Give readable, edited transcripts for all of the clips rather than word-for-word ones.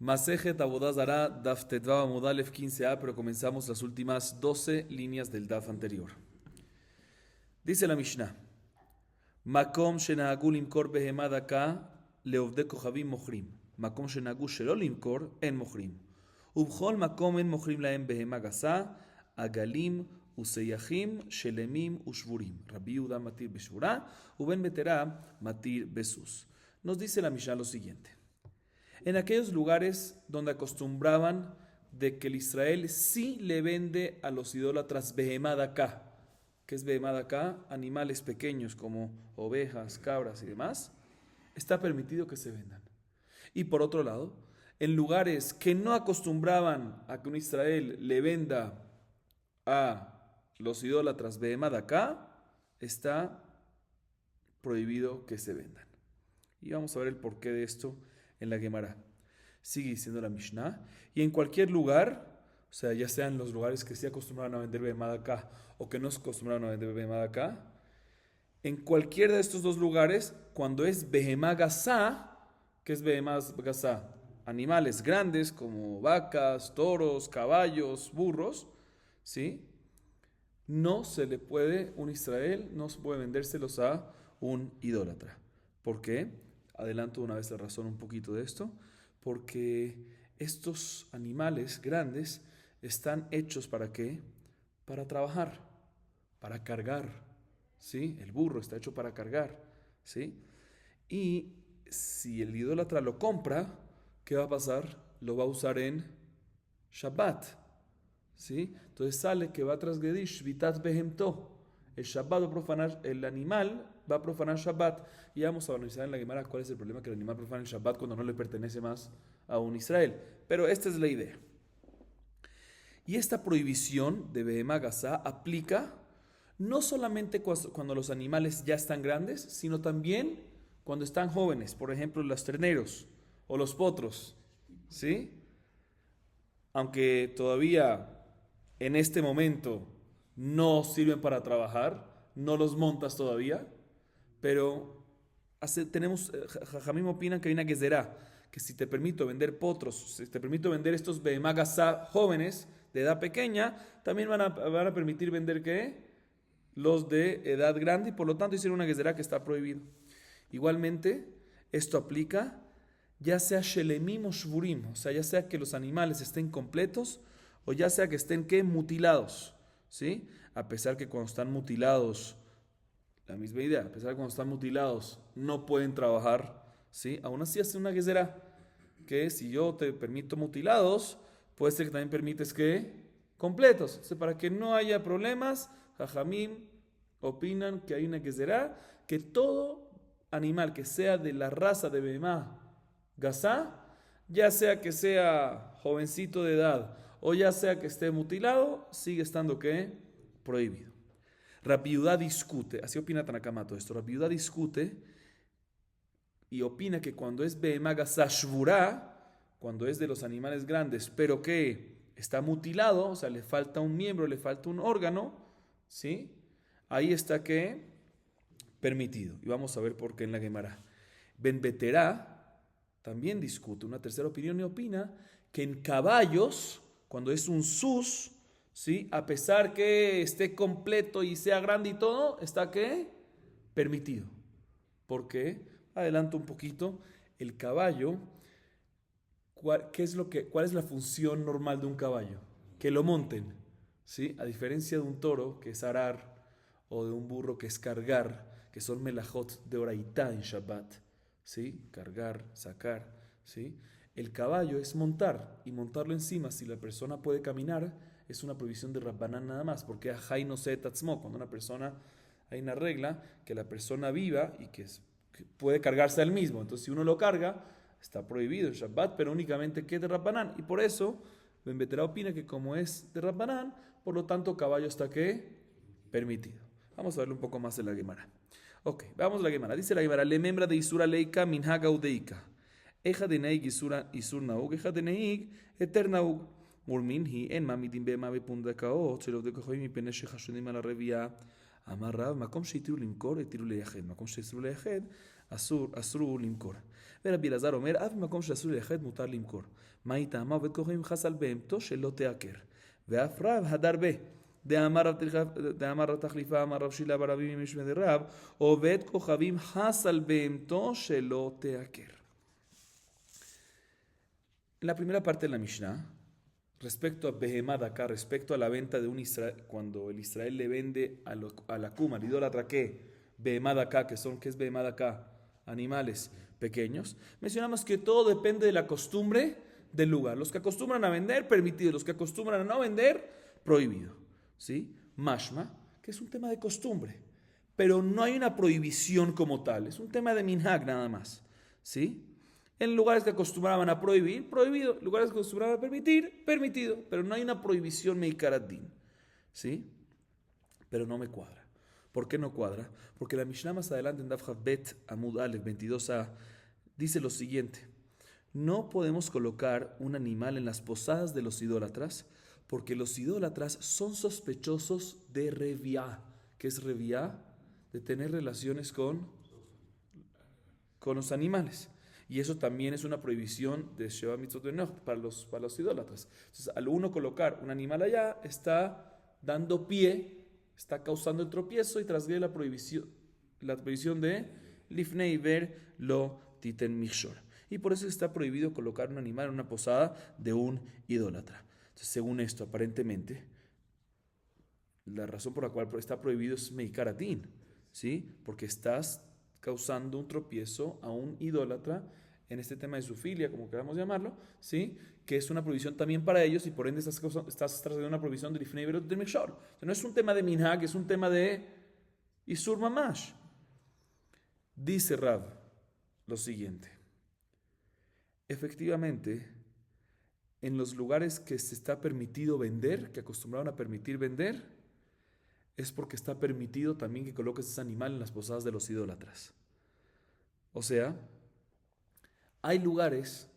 Masejet Avodah Zará, Daf Tetvav Amud Alef 15a, pero comenzamos las últimas 12 líneas del Daf anterior. Dice la Mishnah: Makom shenahagu limkor behemah daka leovdei kochavim mochrim. Makom shenahagu shelo limkor en mochrim. Ubchol makom en mochrim lahem behemah gasa, agalim useyachim shelemim ushvurim. Rabbi Yehuda matir beshvura, uben betera matir besus. Nos dice la Mishnah lo siguiente: en aquellos lugares donde acostumbraban de que el Israel sí le vende a los idólatras behemah daka. ¿Qué es behemah daka? Animales pequeños como ovejas, cabras y demás, está permitido que se vendan. Y por otro lado, en lugares que no acostumbraban a que un Israel le venda a los idólatras behemah daka, está prohibido que se vendan. Y vamos a ver el porqué de esto en la Gemara. Sigue diciendo la Mishnah: y en cualquier lugar, o sea, ya sean los lugares que sí acostumbraban a vender behemah daka o que no se acostumbraban a vender behemah daka, en cualquiera de estos dos lugares, cuando es behemah gasa, ¿qué es behemah gasa? Animales grandes como vacas, toros, caballos, burros, ¿sí? No se le puede, un Israel no se puede vendérselos a un idólatra. ¿Por qué? Adelanto una vez la razón un poquito de esto, porque estos animales grandes están hechos ¿para qué? Para trabajar, para cargar, ¿sí? El burro está hecho para cargar, ¿sí? Y si el idólatra lo compra, ¿qué va a pasar? Lo va a usar en Shabbat, ¿sí? Entonces sale que va a transgredir Shvitat Behemto. El Shabbat va a profanar, el animal va a profanar Shabbat. Y vamos a analizar en la Gemara cuál es el problema que el animal profana el Shabbat cuando no le pertenece más a un Israel. Pero esta es la idea. Y esta prohibición de behemah gasa aplica no solamente cuando los animales ya están grandes, sino también cuando están jóvenes. Por ejemplo, los terneros o los potros, ¿sí? Aunque todavía en este momento no sirven para trabajar, no los montas todavía, pero tenemos, Jajamim opinan que hay una gezerá, que si te permito vender potros, si te permito vender estos behemah gasa jóvenes de edad pequeña, también van a permitir vender ¿qué? Los de edad grande, y por lo tanto hicieron una gezerá que está prohibido. Igualmente, esto aplica ya sea shelemim o shvurim, o sea, ya sea que los animales estén completos o ya sea que estén ¿qué? Mutilados, ¿sí? A pesar que cuando están mutilados, la misma idea, a pesar de que cuando están mutilados no pueden trabajar, ¿sí? Aún así hace una gezerá, que si yo te permito mutilados, puede ser que también permites que completos. O sea, para que no haya problemas, Jajamim opinan que hay una gezerá, que todo animal que sea de la raza de behemah gasa, ya sea que sea jovencito de edad o ya sea que esté mutilado, sigue estando ¿qué? Prohibido. Rabbi Yehuda discute, así opina Tanakamato esto, Rabbi Yehuda discute y opina que cuando es behemah gasa shvura, cuando es de los animales grandes, pero que está mutilado, o sea, le falta un miembro, le falta un órgano, ¿sí? Ahí está que permitido. Y vamos a ver por qué en la Gemara. Ben Beterá también discute, una tercera opinión, y opina que en caballos, cuando es un sus, ¿sí? A pesar que esté completo y sea grande y todo, está ¿qué? Permitido. ¿Por qué? Adelanto un poquito. El caballo, ¿cuál es la función normal de un caballo? Que lo monten, ¿sí? A diferencia de un toro, que es arar, o de un burro, que es cargar, que son melajot de oraitá en Shabbat, ¿sí? Cargar, sacar, ¿sí? El caballo es montar, y montarlo encima, si la persona puede caminar, es una prohibición de Rabbanán nada más, porque ajay no se tatzmo, cuando una persona, hay una regla, que la persona viva y que puede cargarse al mismo, entonces si uno lo carga, está prohibido en Shabbat, pero únicamente que es de Rabbanán, y por eso Ben Beterá opina que como es de Rabbanán, por lo tanto caballo está ¿qué? Permitido. Vamos a verlo un poco más en la Gemara. Ok, vamos a la Gemara. Dice la Gemara: le membra de Isura leika minhaga udeika. Eja de neig isur naug, eja de neig eter naug. Urminhi en mamidim bema bepundakaot, שלא עובדי כוכבים מפני שחשודים על הרבייה. אמר רב, מקום שהתירו למכור, התירו לייחד. מקום שאסרו לייחד, אסרו למכור. ורבי אלעזר אומר, אף במקום שאסור לייחד מותר למכור. מהי טעמה עובד כוכבים חס על בהמתו שלא תעקר. ואף רב הדר בה. דאמר רב תחליפה, אמר רב שילה ברבים עם משמד רב, עובד כוכבים חס על בהמתו שלא תעקר. En la primera parte de la Mishnah, respecto a Behemá de acá, respecto a la venta de un Israel, cuando el Israel le vende a la Kuma, al idólatra, ¿qué? Behemá de acá, ¿qué es Behemá de acá? Animales pequeños. Mencionamos que todo depende de la costumbre del lugar. Los que acostumbran a vender, permitido. Los que acostumbran a no vender, prohibido. ¿Sí? Mashma, que es un tema de costumbre. Pero no hay una prohibición como tal. Es un tema de minhag nada más. ¿Sí? En lugares que acostumbraban a prohibir, prohibido. En lugares que acostumbraban a permitir, permitido. Pero no hay una prohibición meikaraddin. ¿Sí? Pero no me cuadra. ¿Por qué no cuadra? Porque la Mishnah más adelante en Daf Bet Amud Aleph 22a dice lo siguiente. No podemos colocar un animal en las posadas de los idólatras porque los idólatras son sospechosos de reviá. ¿Qué es reviá? De tener relaciones con los animales. Y eso también es una prohibición de Sheva Mitzvot Benoch para los idólatras. Entonces, al uno colocar un animal allá, está dando pie, está causando el tropiezo y transgrede la prohibición de Lifnei Ver lo Titen Mishor. Y por eso está prohibido colocar un animal en una posada de un idólatra. Entonces, según esto, aparentemente, la razón por la cual está prohibido es Meikaratin, ¿sí? Porque estás causando un tropiezo a un idólatra en este tema de zoofilia, como queramos llamarlo, ¿sí? Que es una prohibición también para ellos y por ende estás trayendo una prohibición de Lifnei Verot del Mishor. No es un tema de minhag, es un tema de Isur Mamash. Dice Rav lo siguiente. Efectivamente, en los lugares que se está permitido vender, que acostumbraron a permitir vender, es porque está permitido también que coloques ese animal en las posadas de los idólatras. O sea, hay lugares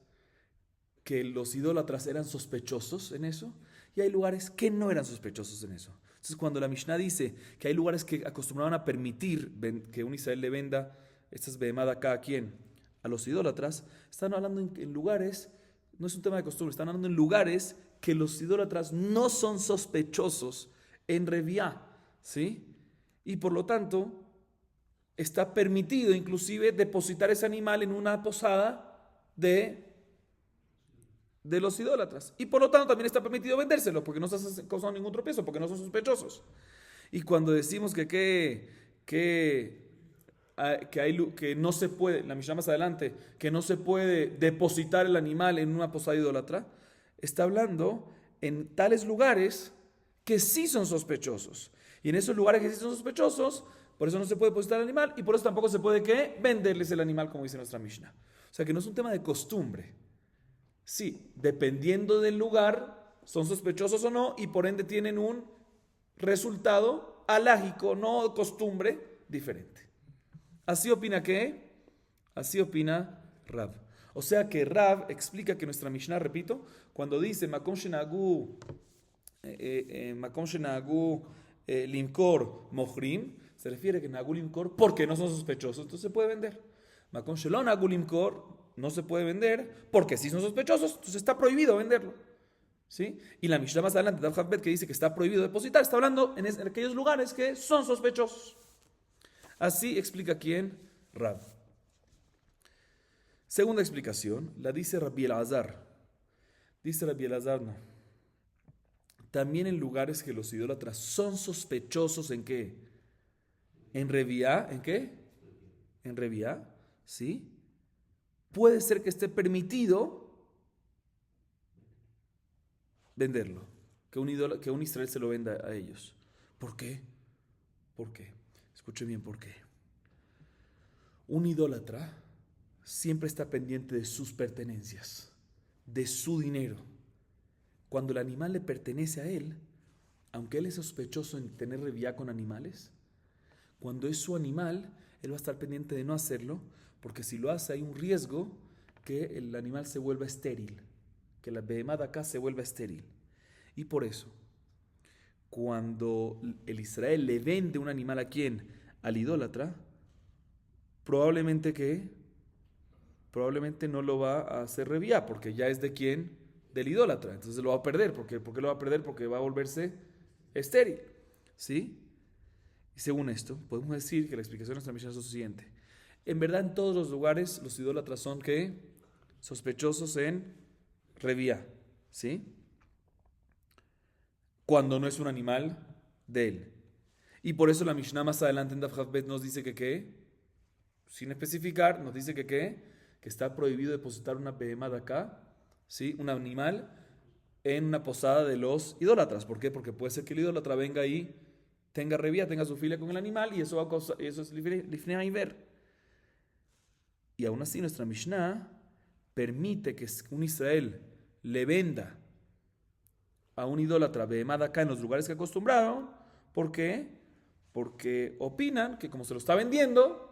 que los idólatras eran sospechosos en eso y hay lugares que no eran sospechosos en eso. Entonces, cuando la Mishnah dice que hay lugares que acostumbraban a permitir que un Israel le venda estas behemad acá a quién, a los idólatras, están hablando en lugares, no es un tema de costumbre, están hablando en lugares que los idólatras no son sospechosos en reviá, ¿sí? Y por lo tanto, está permitido inclusive depositar ese animal en una posada de los idólatras. Y por lo tanto también está permitido vendérselo, porque no estás causando ningún tropiezo, porque no son sospechosos. Y cuando decimos que no se puede, la Mishnah más adelante, que no se puede depositar el animal en una posada idólatra, está hablando en tales lugares que sí son sospechosos. Y en esos lugares que sí son sospechosos, por eso no se puede depositar el animal y por eso tampoco se puede ¿qué? Venderles el animal, como dice nuestra Mishnah. O sea que no es un tema de costumbre. Sí, dependiendo del lugar, son sospechosos o no y por ende tienen un resultado alágico, no costumbre, diferente. Así opina ¿qué? Así opina Rav. O sea que Rav explica que nuestra Mishnah, repito, cuando dice Makom shenagu limkor mohrim, se refiere que nagu limkor porque no son sospechosos, entonces se puede vender. Makom shelo nagu limkor no se puede vender porque sí son sospechosos, entonces está prohibido venderlo. ¿Sí? Y la Mishnah más adelante, Daf Bet, que dice que está prohibido depositar, está hablando en aquellos lugares que son sospechosos. Así explica quién, Rav. Segunda explicación, la dice Rabbi Elazar. Dice Rabbi Elazar, no. También en lugares que los idólatras son sospechosos en qué? En reviá, ¿en qué? En reviá, ¿sí? Puede ser que esté permitido venderlo, que un Israel se lo venda a ellos. ¿Por qué? ¿Por qué? Escuche bien por qué. Un idólatra siempre está pendiente de sus pertenencias, de su dinero. Cuando el animal le pertenece a él, aunque él es sospechoso en tener reviá con animales, cuando es su animal, él va a estar pendiente de no hacerlo, porque si lo hace hay un riesgo que el animal se vuelva estéril, que la behemá de acá se vuelva estéril. Y por eso, cuando el Israel le vende un animal a quién, al idólatra, probablemente que probablemente no lo va a hacer revía, porque ya es de quién, del idólatra. Entonces lo va a perder. ¿Por qué lo va a perder? Porque va a volverse estéril. ¿Sí? Y según esto, podemos decir que la explicación de nuestra Mishnah es lo siguiente. En verdad, en todos los lugares, los idólatras son ¿qué? Sospechosos en revía. ¿Sí? Cuando no es un animal de él. Y por eso la Mishnah más adelante en Daf Havbet nos dice que ¿qué? Sin especificar, nos dice que ¿qué? Que está prohibido depositar una behemá de acá, ¿sí? Un animal en una posada de los idólatras. ¿Por qué? Porque puede ser que el idólatra venga y tenga revía, tenga su filia con el animal y eso, va a causar, eso es lifnei aiver. Y aún así nuestra Mishnah permite que un Israel le venda a un idólatra behemá de acá en los lugares que acostumbraron. ¿Por qué? Porque opinan que como se lo está vendiendo,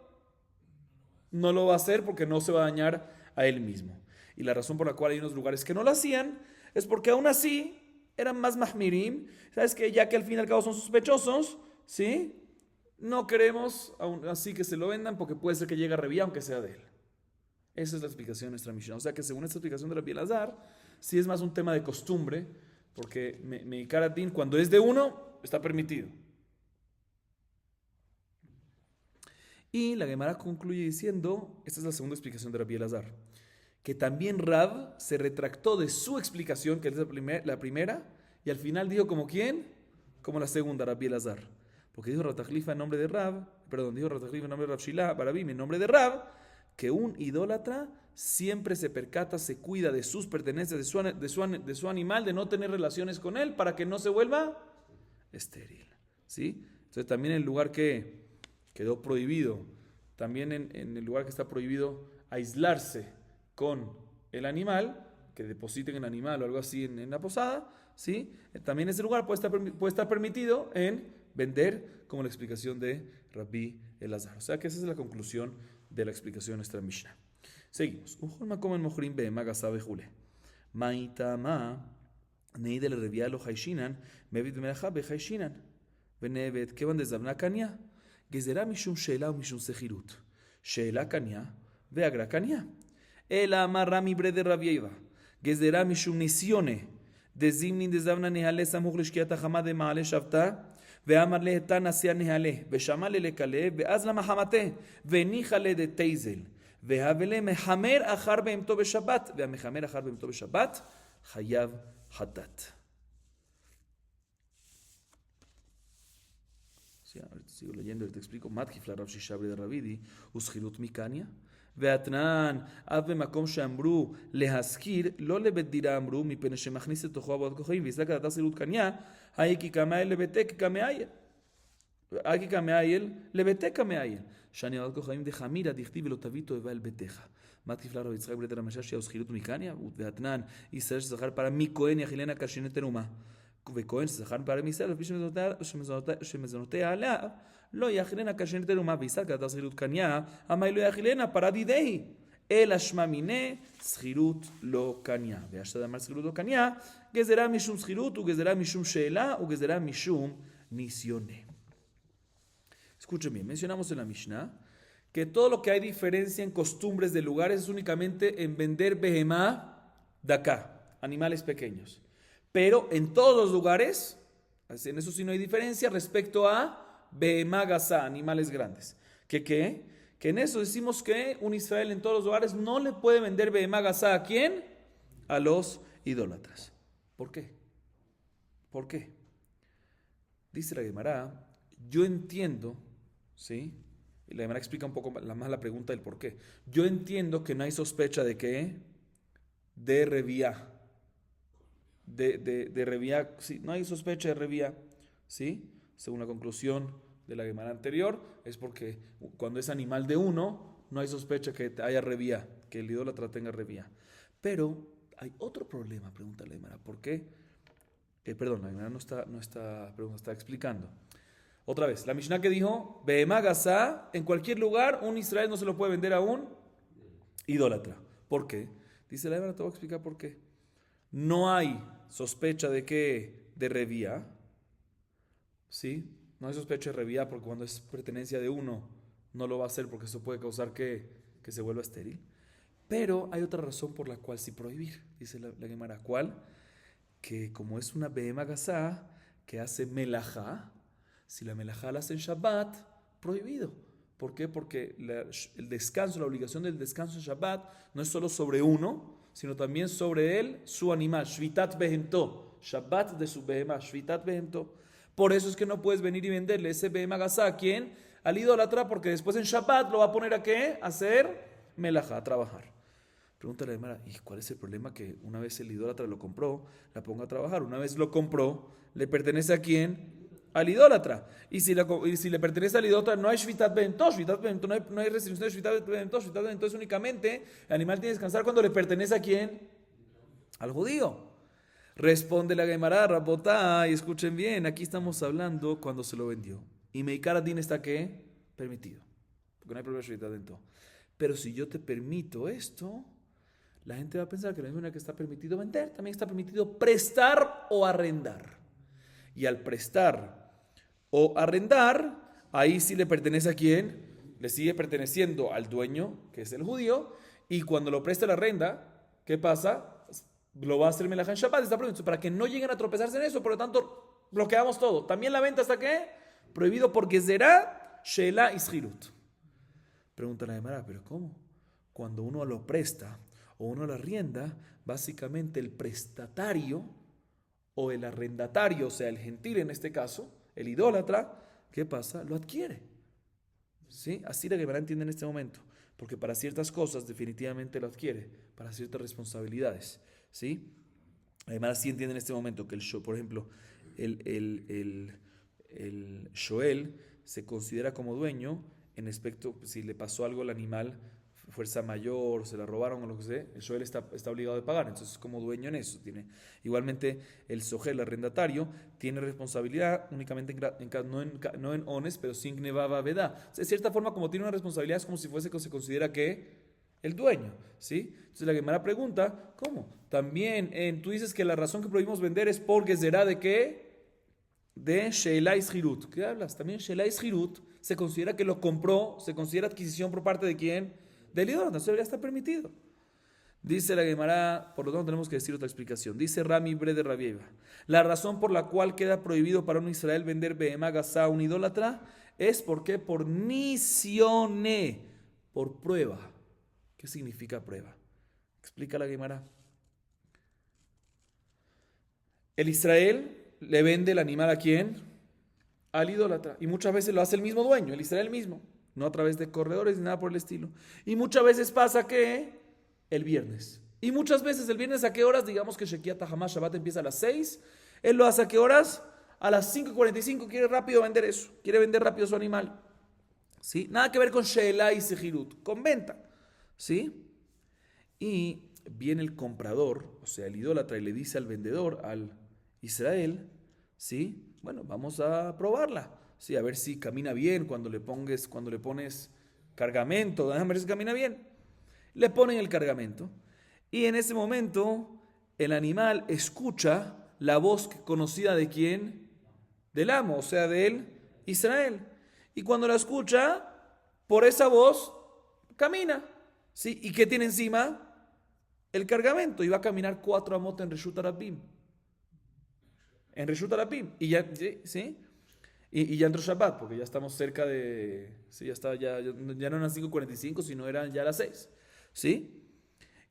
no lo va a hacer porque no se va a dañar a él mismo. Y la razón por la cual hay unos lugares que no lo hacían es porque aún así eran más mahmirim. ¿Sabes qué? Ya que al fin y al cabo son sospechosos, ¿sí? No queremos aún así que se lo vendan porque puede ser que llegue a revía aunque sea de él. Esa es la explicación de nuestra Mishnah. O sea que según esta explicación de Rabbi Elazar, sí es más un tema de costumbre, porque Meikaratin, cuando es de uno, está permitido. Y la Gemara concluye diciendo, esta es la segunda explicación de Rabbi Elazar, que también Rab se retractó de su explicación, que es la primera, y al final dijo como quién, como la segunda, Rabbi Elazar. Porque dijo Ratachlifa en nombre de Rab, dijo Ratachlifa en nombre de Rab Shila, Barabim en nombre de Rab, que un idólatra siempre se percata, se cuida de sus pertenencias, de su animal, de no tener relaciones con él, para que no se vuelva estéril. ¿Sí? Entonces también el lugar que quedó prohibido, también en el lugar que está prohibido aislarse con el animal, que depositen el animal o algo así en la posada, ¿sí? También ese lugar puede estar permitido en vender, como la explicación de Rabbi Elazar. O sea que esa es la conclusión de la explicación de nuestra Mishnah. Seguimos. Maitama neidel revialo haishinan mevit melacha behaishinan venevet kevan de zavna kanya gezerá mishum sheela o mishum sechirut sheela kanya veagra kanya el amarra mi brede rabieva gezerá mishum nisione de zimnin de zavna nehale samuch lishkiat hachama de maale shavta ואמר להתה נשיא נהלה, ושמע ללקלה, ואז למחמתה, וניחא לדתייזל, והבלה מחמר אחר בהמתו בשבת, והמחמר אחר בהמתו בשבת, חייב חטאת. Sigo leyendo, te explico. מתקיף לרב שישה ברי דרבידי, וזכירות מקניה. ואתנן, אף במקום שאמרו להזכיר, לא לבית דירה אמרו, מפני שמכניס לתוכו עבודת כוכבים, ויסלק את הסכירות קניה, היי כי כמאייל לביתי כמאייל. היי כי כמאייל לביתי כמאייל. שאני עבודת כוכבים דחמירה דכתיב ולא תביא תועבה אל ביתך. מתקיף לרב יצחק ברי דרמשש שיהו זכירות מקניה, ואתנן, ישראל שזכר פרה מכהן יחילנה כשני תרומה. וכהן שזכר פרה מישראל, לפי שמזונותיה עליה, לא יאכילנה כשני תרומה, ויסלק את הסכירות קניה, אמי לא יאכילנה פרה דידי, אלא שמע מיני סחירות לא קניה. והשתד אמר סחירות לא קניה, גזרה משום סחירות, וגזרה משום שאלה, וגזרה משום ניסיונה. Escuchen bien, mencionamos en la Mishnah que todo lo que hay diferencia en costumbres de lugares es únicamente en vender behemá de acá, animales pequeños. Pero en todos los lugares, en eso sí no hay diferencia respecto a behemá gasá, animales grandes. ¿Qué? Que en eso decimos que un Israel en todos los lugares no le puede vender behemá gasá ¿a quién? A los idólatras. ¿Por qué? ¿Por qué? Dice la Gemara, yo entiendo, ¿sí? Y la Gemara explica un poco más la pregunta del por qué. Yo entiendo que no hay sospecha de qué, de revía. De revía, sí, no hay sospecha de revía, ¿sí? Según la conclusión de la Gemara anterior, es porque cuando es animal de uno, no hay sospecha que haya revía, que el idólatra tenga revía. Pero hay otro problema, pregunta la Gemara, ¿por qué? Perdón, la Gemara no está explicando. Otra vez, la Mishnah que dijo, behemá gasá, en cualquier lugar, un Israel no se lo puede vender a un idólatra. ¿Por qué? Dice la Gemara, te voy a explicar por qué. No hay sospecha de que de revía, ¿sí? No hay sospecha de revía porque cuando es pertenencia de uno no lo va a hacer porque eso puede causar que se vuelva estéril. Pero hay otra razón por la cual sí prohibir, dice la Gemara. ¿Cuál? Que como es una behema gasá que hace melajá, si la melajá la hace en Shabbat, prohibido. ¿Por qué? Porque el descanso, la obligación del descanso en Shabbat no es solo sobre uno, sino también sobre él, su animal, Shvitat Behemto, Shabbat de su behemá, Shvitat Behemto. Por eso es que no puedes venir y venderle ese behemá gasá a quién, al idólatra, porque después en Shabbat lo va a poner a qué, a hacer melajá, a trabajar. Pregúntale a Gemara, ¿y cuál es el problema que una vez el idólatra lo compró, la ponga a trabajar? Una vez lo compró, ¿le pertenece a quién? Al idólatra. Y si le pertenece al idólatra, no hay Shvitat Behemto, no hay restricción de Shvitat Behemto es únicamente, el animal tiene que descansar cuando le pertenece a quién? Al judío. Responde la Gemara, Rabotá, y escuchen bien, aquí estamos hablando cuando se lo vendió. Y Meikar Din está ¿qué? Permitido. Porque no hay problema de Shvitat Behemto. Pero si yo te permito esto, la gente va a pensar que la misma manera que está permitido vender, también está permitido prestar o arrendar. Y al prestar o arrendar, ahí sí le pertenece a quién, le sigue perteneciendo al dueño, que es el judío, y cuando lo presta la arrenda, ¿qué pasa? Lo va a hacer melajá en Shabbat, está prohibido. Para que no lleguen a tropezarse en eso, por lo tanto, bloqueamos todo. También la venta hasta qué? Prohibido porque será Sheela Ishirut. Pregunta la Gemara, ¿pero cómo? Cuando uno lo presta o uno lo arrienda, básicamente el prestatario o el arrendatario, o sea, el gentil en este caso, el idólatra, ¿qué pasa? Lo adquiere. ¿Sí? Así la Gemara entiende en este momento, porque para ciertas cosas definitivamente lo adquiere, para ciertas responsabilidades. ¿Sí? La Gemara sí entiende en este momento que por ejemplo, el Shoel se considera como dueño en aspecto, si le pasó algo al animal, fuerza mayor, se la robaron o lo que sea, el Shoel está obligado de pagar, entonces es como dueño en eso. Igualmente, el Sogel, el arrendatario, tiene responsabilidad únicamente no en ones, pero sin gnevava veda. De cierta forma, como tiene una responsabilidad, es como si se considera que el dueño, ¿sí? Entonces la Gemara pregunta, ¿cómo? También tú dices que la razón que prohibimos vender es porque será de qué? De Sheila Ishirut. ¿Qué hablas? También Sheila Ishirut se considera que lo compró, se considera adquisición por parte de quién? Del idólatra, entonces debería estar permitido. Dice la Gemara, por lo tanto tenemos que decir otra explicación. Dice Rami Bre de Rabieva, la razón por la cual queda prohibido para un Israel vender behemá gasá a un idólatra es porque por nisione, por prueba. ¿Qué significa prueba? Explica la Gemara. El Israel le vende el animal ¿a quién? Al idólatra. Y muchas veces lo hace el mismo dueño, el Israel mismo. No a través de corredores ni nada por el estilo. Y muchas veces pasa que el viernes. Y muchas veces el viernes ¿a qué horas? Digamos que Shekiat Hamas Shabbat empieza a las 6. Él lo hace ¿a qué horas? A las 5:45 quiere rápido vender eso. Quiere vender rápido su animal. ¿Sí? Nada que ver con Sheela y Sejirut. Con venta. ¿Sí? Y viene el comprador, o sea, el idólatra, y le dice al vendedor, al Israel, ¿sí? Bueno, vamos a probarla. Sí, a ver si camina bien cuando le pones cargamento, déjame ver si camina bien. Le ponen el cargamento y en ese momento el animal escucha la voz conocida de quién, del amo, o sea, de él, Israel. Y cuando la escucha, por esa voz, camina. ¿Sí? ¿Y qué tiene encima? El cargamento. Y va a caminar 4 amot en Reshut Arabim. En Reshut Arabim. Y ya, ¿sí? Y ya entró Shabbat, porque ya estamos cerca de... Sí, ya no eran las 5:45, sino eran ya las 6. ¿Sí?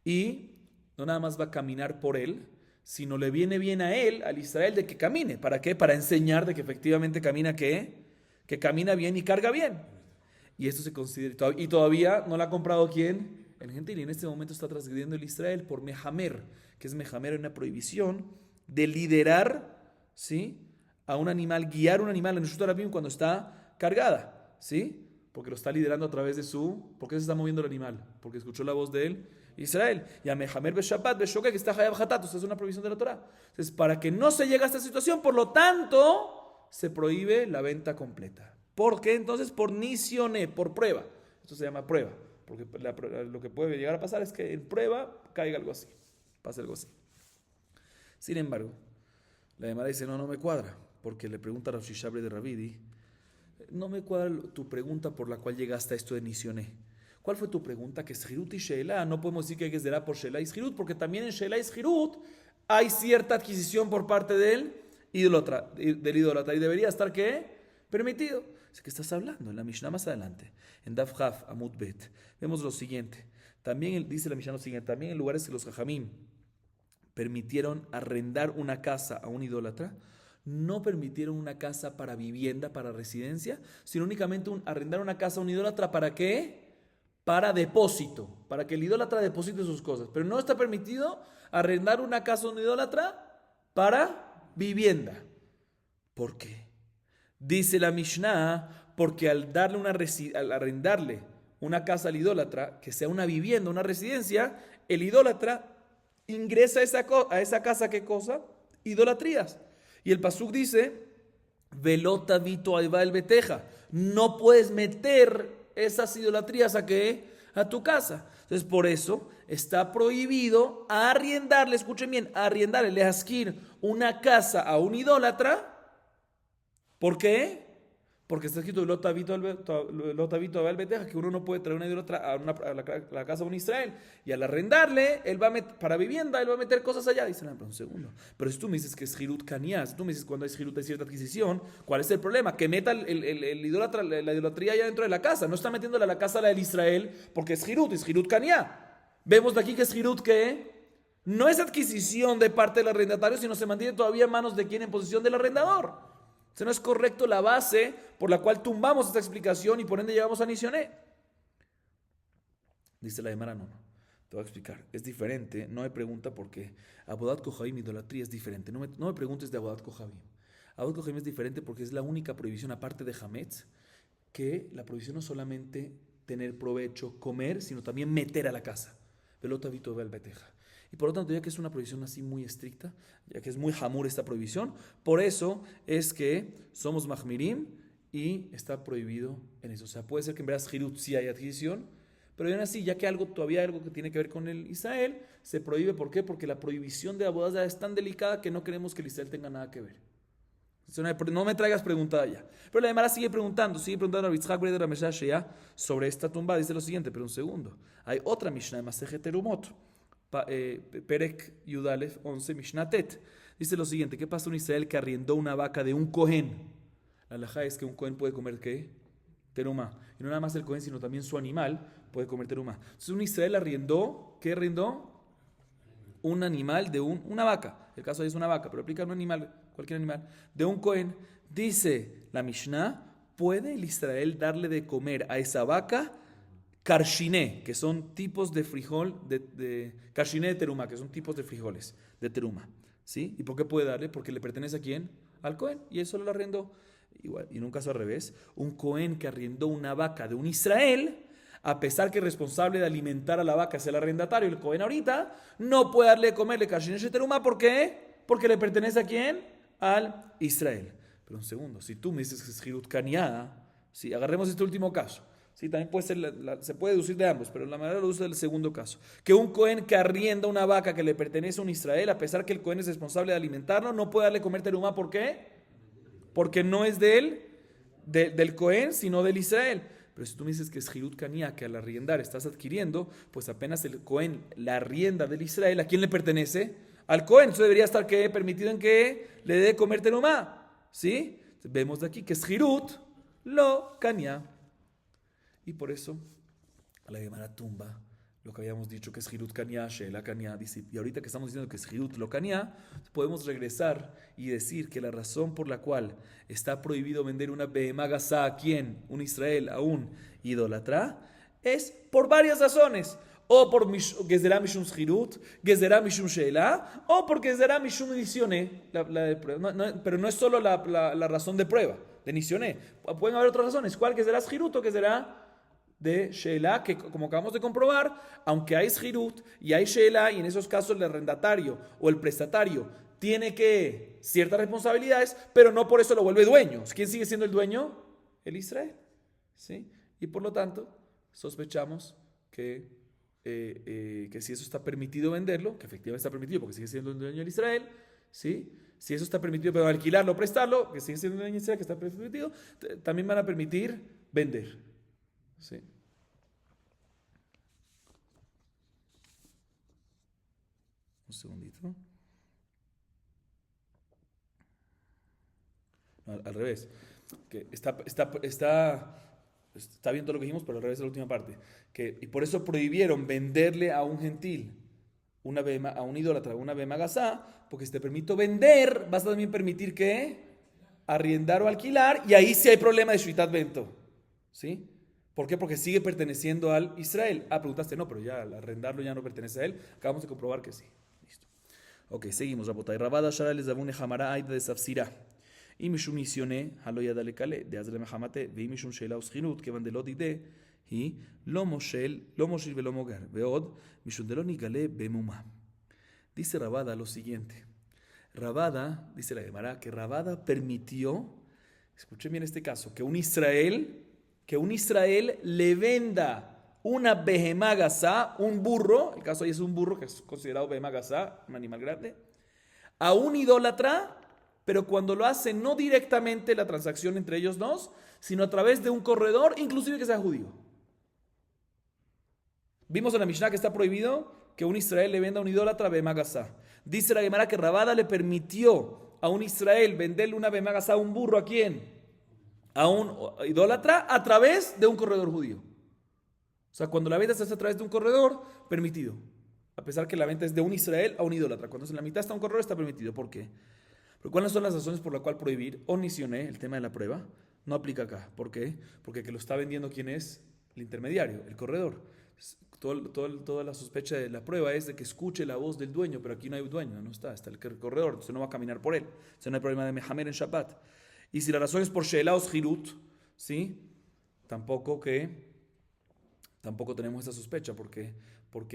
Y no nada más va a caminar por él, sino le viene bien a él, al Israel, de que camine. ¿Para qué? Para enseñar de que efectivamente camina ¿qué? Que camina bien y carga bien. Y esto se considera... Y todavía no la ha comprado ¿quién? El gentil. Y en este momento está transgrediendo el Israel por mejamer, que es mejamer, una prohibición de liderar, ¿sí?, a un animal, guiar un animal en Reshut Arabim cuando está cargada, ¿sí? Porque lo está liderando a través de ¿por qué se está moviendo el animal? Porque escuchó la voz de él, Israel. Y a Mehamer Beshabbat, Beshoka, que está Hayab Hatat, es una prohibición de la Torah. Entonces, para que no se llegue a esta situación, por lo tanto, se prohíbe la venta completa. ¿Por qué? Entonces, por nisione, por prueba. Esto se llama prueba, porque lo que puede llegar a pasar es que en prueba caiga algo así, pase algo así. Sin embargo, la Gemara dice, no me cuadra. Porque le pregunta a Rav Shishabre de Ravidi, no me cuadra tu pregunta por la cual llegaste a esto de Nisioné. ¿Cuál fue tu pregunta? Que Shirut y Sheila, no podemos decir que hay que Gezerá por Sheila y Shirut, porque también en Sheila y Shirut hay cierta adquisición por parte del idólatra, y debería estar, ¿qué? Permitido. ¿De qué estás hablando? En la Mishnah más adelante, en Daf Haf Amud Bet, vemos lo siguiente. También dice la Mishnah lo siguiente, también en lugares que los Jajamim permitieron arrendar una casa a un idólatra, no permitieron una casa para vivienda, para residencia, sino únicamente arrendar una casa a un idólatra, ¿para qué? Para depósito, para que el idólatra deposite sus cosas. Pero no está permitido arrendar una casa a un idólatra para vivienda. ¿Por qué? Dice la Mishnah, porque al arrendarle una casa al idólatra, que sea una vivienda, una residencia, el idólatra ingresa a esa casa, ¿qué cosa? Idolatrías. Y el pasuk dice, velota vito el beteja, no puedes meter esas idolatrías ¿a qué? A tu casa. Entonces por eso está prohibido arriendarle, escuchen bien, arriendarle, lehaskir una casa a un idólatra. ¿Por qué? Porque está escrito Lotavito Abel Beteja, que uno no puede traer una idólatra a la casa de un Israel. Y al arrendarle, él va a para vivienda, él va a meter cosas allá. Dice, no, pero un segundo. Pero si tú me dices que es Hirut Kaniá, si tú me dices cuando hay Hirut hay cierta adquisición, ¿cuál es el problema? Que meta el idólatra, la idolatría allá dentro de la casa. No está metiéndola a la casa del Israel porque es Hirut Kaniá. Vemos de aquí que es Hirut que no es adquisición de parte del arrendatario, sino se mantiene todavía en manos de quien, en posesión del arrendador. Eso no es correcto la base por la cual tumbamos esta explicación y por ende llegamos a Nisyoné. Dice la Gemara, no. Te voy a explicar. Es diferente. No me pregunta por qué. Abodat Kohabim, idolatría es diferente. No me preguntes de Abodat Kohabim. Abodat Kohabim es diferente porque es la única prohibición, aparte de Hametz, que la prohibición no solamente tener provecho, comer, sino también meter a la casa. Velota vito vel beteja. Y por lo tanto, ya que es una prohibición así muy estricta, ya que es muy hamur esta prohibición, por eso es que somos mahmirim y está prohibido en eso. O sea, puede ser que en verdad Hirut sí hay adquisición, pero aún así, ya que todavía algo que tiene que ver con el Israel, se prohíbe. ¿Por qué? Porque la prohibición de la boda es tan delicada que no queremos que el Israel tenga nada que ver. No me traigas pregunta allá. Pero la Gemara sigue preguntando a Yitzhak Breder Ameshashia sobre esta tumba. Dice lo siguiente, pero un segundo. Hay otra Mishnah de Masejet Terumot. Perek Yudalef 11 Mishnatet. Dice lo siguiente: ¿qué pasa un Israel que arriendó una vaca de un Cohen? La halajá es que un Cohen puede comer ¿qué? Terumá. Y no nada más el Cohen, sino también su animal puede comer terumá. Entonces un Israel arriendó, ¿qué arrendó? Un animal de una vaca. El caso ahí es una vaca, pero aplica un animal, cualquier animal, de un Cohen. Dice la Mishnah: ¿puede el Israel darle de comer a esa vaca karshiné, que son tipos de frijol, karshiné de teruma, que son tipos de frijoles de teruma? ¿Sí? ¿Y por qué puede darle? Porque le pertenece a quién? Al Cohen, y eso lo arrendó. Igual, y en un caso al revés, un Cohen que arrendó una vaca de un Israel, a pesar que es responsable de alimentar a la vaca, es el arrendatario, el Cohen ahorita, no puede darle de comerle karshiné de teruma. ¿Por qué? Porque le pertenece a quién? Al Israel. Pero un segundo, si tú me dices que es Hirut Kaniá, si agarremos este último caso, sí, también puede ser se puede deducir de ambos, pero la manera lo usa del segundo caso. Que un Cohen que arrienda una vaca que le pertenece a un Israel, a pesar que el Cohen es responsable de alimentarlo, no puede darle comer terumá. ¿Por qué? Porque no es del Cohen, sino del Israel. Pero si tú me dices que es Hirut Kaniá, que al arriendar estás adquiriendo, pues apenas el Cohen la arrienda del Israel, ¿a quién le pertenece? Al Cohen. Eso debería estar ¿qué? Permitido en que le dé de comer terumá. ¿Sí? Entonces, vemos de aquí que es Hirut lo Kaniá. Y por eso, a la Gemara tumba lo que habíamos dicho que es Hirut Kaniá, Sheila Kaniá. Y ahorita que estamos diciendo que es Hirut lo Kaniá, podemos regresar y decir que la razón por la cual está prohibido vender una behemá gasá a quién, un Israel, a un idólatra, es por varias razones. O por Gezerá Mishum Hirut, Gezerá Mishum Sheila, o porque Gezerá Mishum Nisioné, pero no es solo la razón de prueba, de Nisioné. Pueden haber otras razones. ¿Cuál? Gezerá Hirut o Gezerá de Sheila, que como acabamos de comprobar, aunque hay Hirut y hay Sheila, y en esos casos el arrendatario o el prestatario tiene que ciertas responsabilidades, pero no por eso lo vuelve dueño. ¿Quién sigue siendo el dueño? El Israel. ¿Sí? Y por lo tanto, sospechamos que si eso está permitido venderlo, que efectivamente está permitido porque sigue siendo el dueño del Israel, ¿sí? Si eso está permitido, pero alquilarlo o prestarlo, que sigue siendo el dueño del Israel, que está permitido, también van a permitir vender. Sí. Un segundito. No, al revés. Que está bien todo lo que dijimos, pero al revés de la última parte. Y por eso prohibieron venderle a un gentil, a un idólatra, una bema gasá, porque si te permito vender, vas a también permitir que arriendar o alquilar, y ahí sí hay problema de shvitat bento. ¿Sí? ¿Por qué? Porque sigue perteneciendo al Israel. Preguntaste, no, pero ya al arrendarlo ya no pertenece a él. Acabamos de comprobar que sí. Listo. Ok, seguimos, Rabotay. Rabada Shara les Zabune Hamara Aida de Safsira. Y Mishum Nisione, Haloya Dalekale, de Azle Mehamate, Ve Mishum Sheila Ushinut, que van de Lodide, y Lomoshel Velomogar, Veod, Mishum de Lonigale, Bemuma. Dice Rabada lo siguiente. Rabada, dice la Gemara, que Rabada permitió, escuchen bien este caso, que un Israel le venda una behemá gasá, un burro, el caso ahí es un burro que es considerado behemá gasá, un animal grande, a un idólatra, pero cuando lo hace no directamente la transacción entre ellos dos, sino a través de un corredor, inclusive que sea judío. Vimos en la Mishnah que está prohibido que un Israel le venda a un idólatra behemá gasá. Dice la Gemara que Rabada le permitió a un Israel venderle una behemá gasá a un burro, ¿a quién? A un idólatra a través de un corredor judío. O sea, cuando la venta se hace a través de un corredor, permitido. A pesar que la venta es de un Israel a un idólatra. Cuando en la mitad está un corredor, está permitido. ¿Por qué? Porque ¿cuáles son las razones por las cuales prohibir? Onisioné, el tema de la prueba, no aplica acá. ¿Por qué? Porque que lo está vendiendo, ¿quién es? El intermediario, el corredor. Toda la sospecha de la prueba es de que escuche la voz del dueño, pero aquí no hay dueño, no está el corredor, entonces no va a caminar por él. Entonces no hay problema de mehamer en Shabbat. Y si la razón es por Sheelaos Hirut, ¿sí? Tampoco tenemos esa sospecha, porque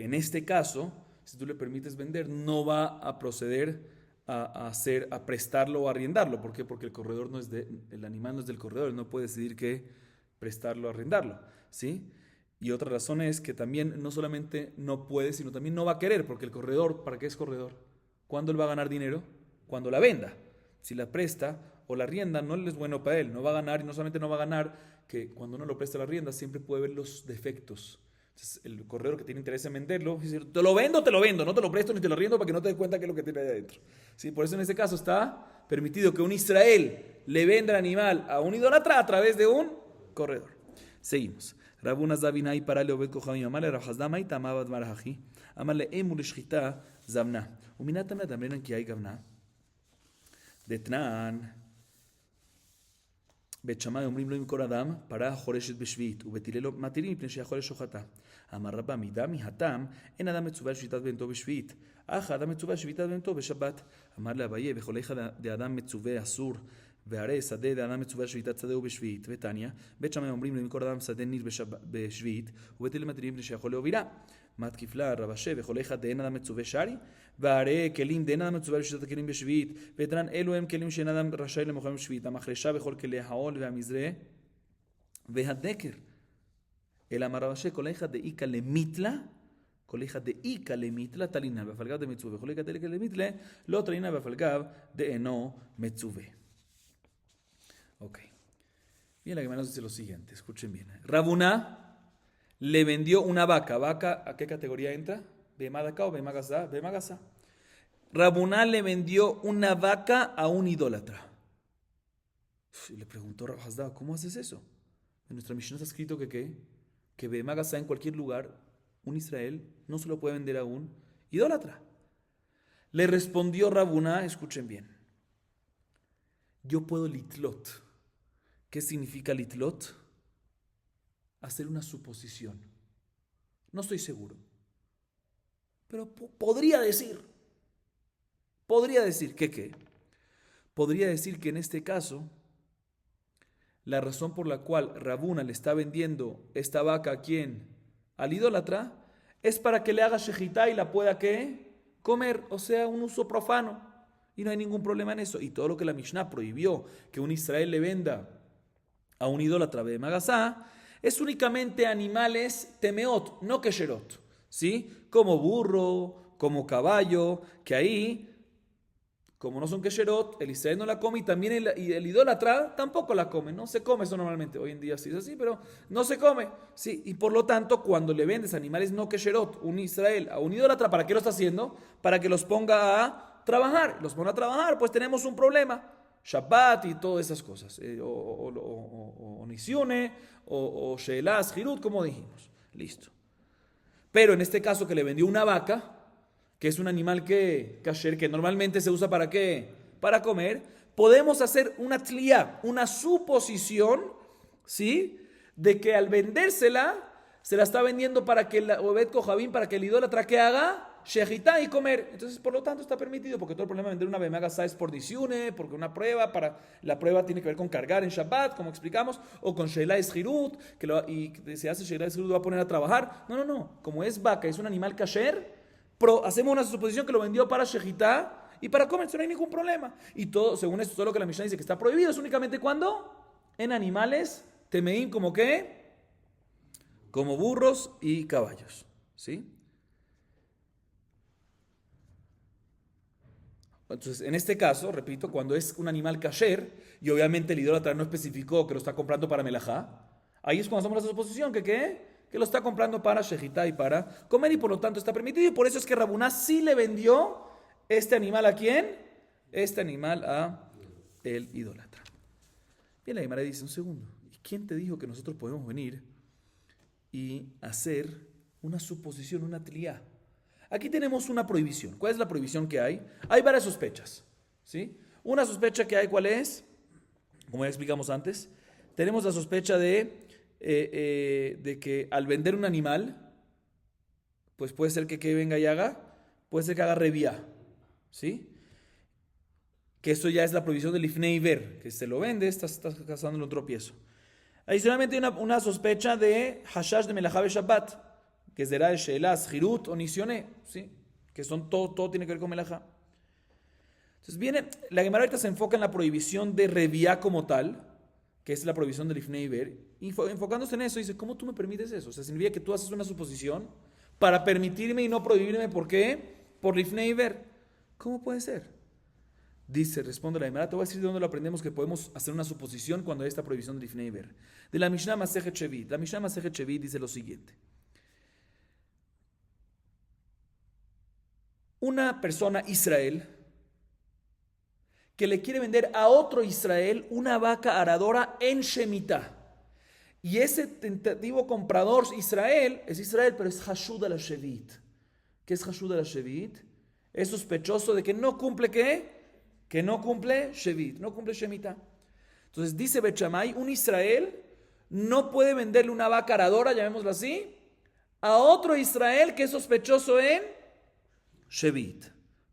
en este caso, si tú le permites vender, no va a proceder a prestarlo o arriendarlo. ¿Por qué? Porque el animal no es del corredor, él no puede decidir qué prestarlo o arrendarlo, ¿sí? Y otra razón es que también no solamente no puede, sino también no va a querer, porque el corredor, ¿para qué es corredor? ¿Cuándo él va a ganar dinero? Cuando la venda. Si la presta o la rienda, no es bueno para él, no va a ganar, y no solamente no va a ganar, que cuando uno lo presta la rienda siempre puede ver los defectos. Entonces el corredor que tiene interés en venderlo, dice, te lo vendo, no te lo presto ni te lo riendo para que no te des cuenta qué es lo que tiene ahí adentro. ¿Sí? Por eso en este caso está permitido que un Israel le venda el animal a un idólatra a través de un corredor. Seguimos. Rabuna Zavinai para Leobed Kohamim Amale Rahazdamai Tamavad Marahaji Amale Emul Shchita Zamna Uminatam la Damrenan Ki hay Gavna Detnan בית שמאי אומרים לו ימכור אדם פרה חורשת בשביעית ובטילי לו מתירים מפני שיכול לשוחטה. אמר רבא מידה מהטעם אין אדם מצווה על שביתת בהמתו בשביעית אך האדם מצווה על שביתת בהמתו בשבת. אמר לאביי וכל איכא דאדם מצווה אסור והרי שדה דאדם מצווה על שביתת שדהו בשביעית. ותניא בית שמאי אומרים לו ימכור אדם שדה ניר בשביעית ובטילי מתירים מפני שיכול להובילה. מתקיף לה רב אשר וכל איכא דאין אדם מצווה שרי והרי כלים דאין אדם מצווה לשתות הכלים בשביעית ותרן אלו הם כלים שאין אדם רשאי למוכרם בשביעית המחרשה וכל כלי העול והמזרה והדקר. אלא אמר רב אשר כל איכא דאיכא למיתלה תלינה בפלגב דמצווה וכל איכא דאיכא למיתלה לא תלינה בפלגב דאינו מצווה. Ok. Bien, la que nos dice lo siguiente, escuchen bien. Rabuna le vendió una vaca. ¿Vaca a qué categoría entra? ¿Bemadaka o Bemagasa? Bemagasa. Rabuna le vendió una vaca a un idólatra. Y le preguntó Rav Hasda, ¿cómo haces eso? En nuestra Mishnah está escrito que ¿qué? Que Bemagasa en cualquier lugar, un Israel, no se lo puede vender a un idólatra. Le respondió Rabuna, escuchen bien. Yo puedo litlot. ¿Qué significa litlot? Hacer una suposición. No estoy seguro. Pero podría decir que ¿qué? Podría decir que en este caso, la razón por la cual Rabuna le está vendiendo esta vaca a quién? Al idólatra, es para que le haga shejitá y la pueda ¿qué? Comer, o sea, un uso profano. Y no hay ningún problema en eso. Y todo lo que la Mishnah prohibió que un Israel le venda a un idólatra de Magasá, es únicamente animales temeot, no kesherot, ¿sí? Como burro, como caballo, que ahí Como no son kesherot, el Israel no la come y también el idólatra tampoco la come. No se come eso normalmente. Hoy en día sí es así, pero no se come. Sí, y por lo tanto, cuando le vendes animales no kesherot, un Israel a un idólatra, ¿para qué lo está haciendo? Para que los ponga a trabajar. Los ponga a trabajar, pues tenemos un problema. Shabbat y todas esas cosas. O Nisione, o Shelah, Hirut, como dijimos. Listo. Pero en este caso que le vendió una vaca, que es un animal kasher, que normalmente se usa ¿para qué? Para comer, podemos hacer una tliá, una suposición, ¿sí? De que al vendérsela, se la está vendiendo para que el Obed Kohabim, para que el idólatra que haga, shejitá y comer. Entonces, por lo tanto, está permitido, porque todo el problema de vender una bemaga es por disiune, porque una prueba, la prueba tiene que ver con cargar en Shabbat, como explicamos, o con Sheila Eshirut, y se hace Sheila Eshirut, lo va a poner a trabajar. No. Como es vaca, es un animal kasher, hacemos una suposición que lo vendió para shejitá y para comer, no hay ningún problema. Y todo, según esto, todo lo que la Mishnah dice que está prohibido es únicamente cuando en animales temeín, como qué, como burros y caballos, ¿sí? Entonces, en este caso, repito, cuando es un animal kasher, y obviamente el idólatra no especificó que lo está comprando para melajá, ahí es cuando hacemos la suposición que ¿qué? Que lo está comprando para shejitá y para comer, y por lo tanto está permitido, y por eso es que Rabuná sí le vendió este animal ¿a quién? Este animal a el idólatra. Bien, la Gemara dice, un segundo, ¿y quién te dijo que nosotros podemos venir y hacer una suposición, una tliá? Aquí tenemos una prohibición. ¿Cuál es la prohibición que hay? Hay varias sospechas, ¿sí? Una sospecha que hay, ¿cuál es? Como ya explicamos antes, tenemos la sospecha de que al vender un animal, pues puede ser que venga y haga, puede ser que haga revía, ¿sí? Que eso ya es la prohibición del ifnei ver, que se lo vende, estás cazándole un tropiezo. Adicionalmente hay una sospecha de hashash de melajá be Shabbat, que es de Shelah, Hirut o Nisioné, ¿sí? Que son todo tiene que ver con melajá. Entonces la Gemara ahorita se enfoca en la prohibición de reviá como tal, que es la prohibición del ifnei ver, y enfocándose en eso, dice, ¿cómo tú me permites eso? O sea, significa que tú haces una suposición para permitirme y no prohibirme, ¿por qué? Por ifnei ver. ¿Cómo puede ser? Dice, responde la Gemara, te voy a decir de dónde lo aprendemos que podemos hacer una suposición cuando hay esta prohibición del ifnei ver. De la Mishnah Masejet Shevit. La Mishnah Masejet Shevit dice lo siguiente. Una persona Israel que le quiere vender a otro Israel una vaca aradora en Shemitah. Y ese tentativo comprador Israel, pero es Hashud al Shevit. ¿Qué es Hashud al Shevit? Es sospechoso de que no cumple ¿qué? Que no cumple Shevit, no cumple Shemitah. Entonces dice Bet Shammai, un Israel no puede venderle una vaca aradora, llamémoslo así, a otro Israel que es sospechoso en Shevit.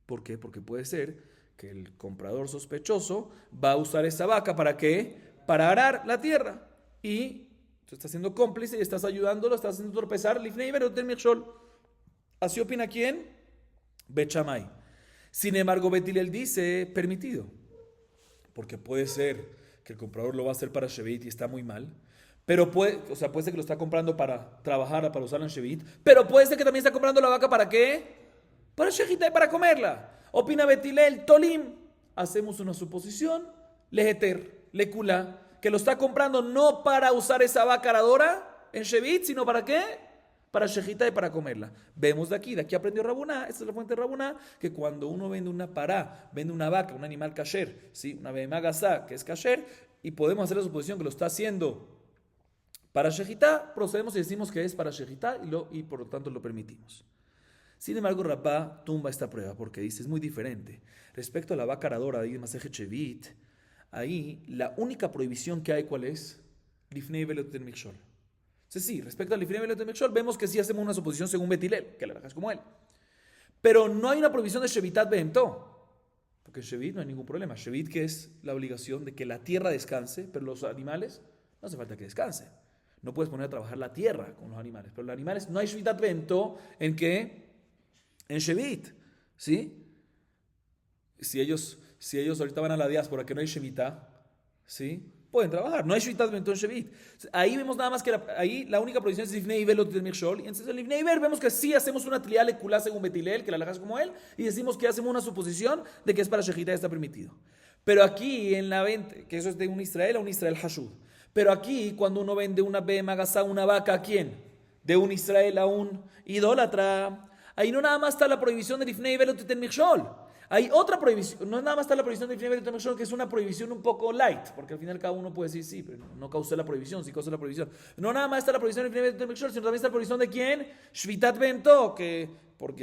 ¿Por qué? Porque puede ser que el comprador sospechoso va a usar esa vaca ¿para qué? Para arar la tierra. Y tú estás siendo cómplice y estás ayudándolo, estás haciendo tropezar. Así opina quién? Bet Shammai. Sin embargo, Bet Hillel dice permitido. Porque puede ser que el comprador lo va a hacer para Shevit y está muy mal. Pero puede ser que lo está comprando para trabajar, para usarlo en Shevit. Pero puede ser que también está comprando la vaca ¿para qué? Para shejitá y para comerla. Opina Bet Hillel, Tolim. Hacemos una suposición, leheter, lekula, que lo está comprando no para usar esa vaca aradora en Shevit, sino ¿para qué? Para shejitá y para comerla. Vemos de aquí aprendió Rabuná, esta es la fuente de Rabuná, que cuando uno vende una pará, vende una vaca, un animal kasher, ¿sí? Una behemá gazá, que es kasher, y podemos hacer la suposición que lo está haciendo para shejitá, procedemos y decimos que es para shejitá y por lo tanto lo permitimos. Sin embargo, Rabá tumba esta prueba porque dice, es muy diferente. Respecto a la vaca aradora de Masejet Shevit, ahí la única prohibición que hay, ¿cuál es? Lifnei velot mikshol. Sí, respecto al Lifnei velot mikshol, vemos que sí hacemos una suposición según Bet Hillel, que la verdad es como él. Pero no hay una prohibición de Shevitat Behemtó, porque en Shevit no hay ningún problema. Shevit, que es la obligación de que la tierra descanse, pero los animales no hace falta que descansen. No puedes poner a trabajar la tierra con los animales, pero los animales no hay Shevitat Behemtó en que en Shevit, ¿sí? Si ellos ahorita van a la diáspora que no hay Shemitah, ¿sí? pueden trabajar. No hay Shvitat Bento en Shevit. Ahí vemos nada más que ahí la única prohibición es Lifnei Iber lo tiene Mirshol. Y entonces en Lifnei Iber vemos que sí hacemos una tliá lekulá según Betilel, que la alhaja es como él, y decimos que hacemos una suposición de que es para Shejita y está permitido. Pero aquí en la venta, que eso es de un Israel a un Israel Hashud. Pero aquí cuando uno vende una behemá gasá, una vaca, ¿a quién? De un Israel a un idólatra. Ahí no nada más está la prohibición de Lifnei Iber lo tiene Mirshol. Hay otra prohibición, no nada más está la prohibición de Lifnei Iber que es una prohibición un poco light, porque al final cada uno puede decir, sí, pero no causé la prohibición, sí causé la prohibición. No nada más está la prohibición de Lifnei Iber sino también está la prohibición de quién? Shvitat Bento, que por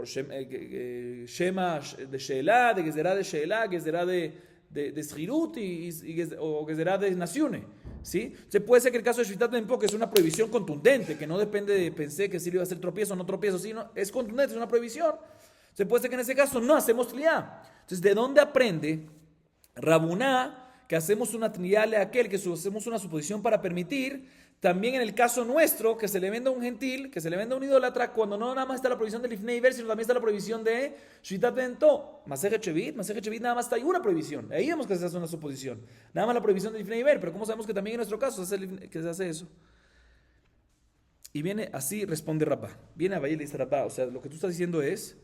Shema de Sheelá, de Gezerá de Sheelá, Gezerá de Schirut o Gezerá de Naciune. ¿Sí? Se puede ser que el caso de Shvitat Bento, que es una prohibición contundente, que no depende de pensé que si le iba a hacer tropiezo o no tropiezo, sino es contundente, es una prohibición. Se puede ser que en ese caso no hacemos tliá. Entonces, ¿de dónde aprende Rabuná que hacemos una tliá a aquel, que hacemos una suposición para permitir? También en el caso nuestro, que se le venda a un gentil, que se le venda a un idólatra, cuando no nada más está la prohibición de Lifnei Iber, sino también está la prohibición de Shvitat Bento. Masejet Shevit nada más está ahí una prohibición. Ahí vemos que se hace una suposición. Nada más la prohibición de Lifnei Iber, pero ¿cómo sabemos que también en nuestro caso que se hace eso? Y viene así, responde Rabá. Viene a Valle y le dice Rabá, o sea, lo que tú estás diciendo es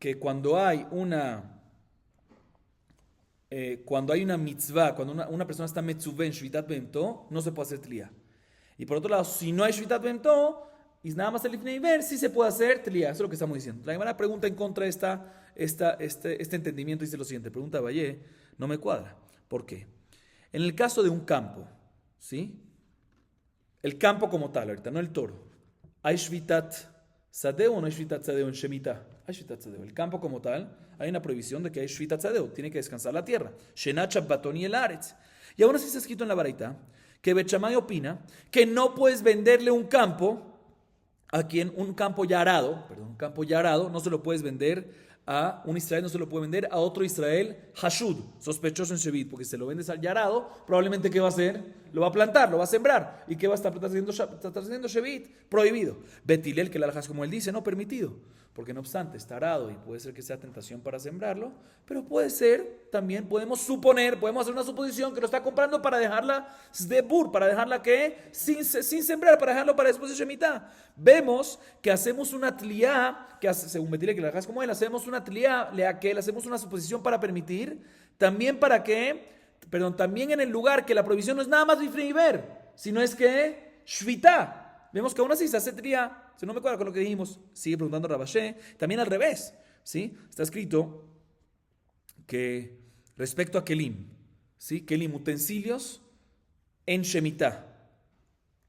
que cuando hay una mitzvah, cuando una persona está metzuvah en Shvitat Bento, no se puede hacer tliá. Y por otro lado, si no hay Shvitat Bento, y nada más el Lifnei Iber, sí se puede hacer tliá. Eso es lo que estamos diciendo. La primera pregunta en contra de este entendimiento dice lo siguiente. Pregunta Valle, no me cuadra. ¿Por qué? En el caso de un campo, ¿sí? El campo como tal, ahorita, no el toro. ¿Hay Shvitat Sadeu o no hay Shvitat Sadeu en Shemitah? Hay Shvitat Sadeu. El campo como tal, hay una prohibición de que hay Shvitat Sadeu. Tiene que descansar la tierra. Shenach Batoni el Aretz. Y aún así está escrito en la Baraita que Bet Shammai opina que no puedes venderle un campo a quien un campo ya arado no se lo puedes vender a un Israel, no se lo puede vender a otro Israel Hashud, sospechoso en Shevit, porque si se lo vendes al yarado, probablemente ¿qué va a hacer? Lo va a plantar, lo va a sembrar. ¿Y qué va a estar haciendo Shevit? Prohibido. Betilel, que la alhaja es como él dice, no permitido. Porque no obstante, está arado y puede ser que sea tentación para sembrarlo, pero puede ser, también podemos hacer una suposición que lo está comprando para dejarla zdebur, para dejarla que sin sembrar, para dejarlo para después de Shemitah. Vemos que hacemos una tliá, según Betilel, que la alhaja es como él, hacemos una tliá, hacemos una suposición para permitir, también también en el lugar que la prohibición no es nada más Lifnei Iber, sino es que Shvitá. Vemos que aún así se hace tliá. Si no me acuerdo con lo que dijimos, sigue preguntando Rabashé, también al revés, ¿sí? Está escrito que respecto a Kelim, ¿sí? Kelim, utensilios en Shemitah.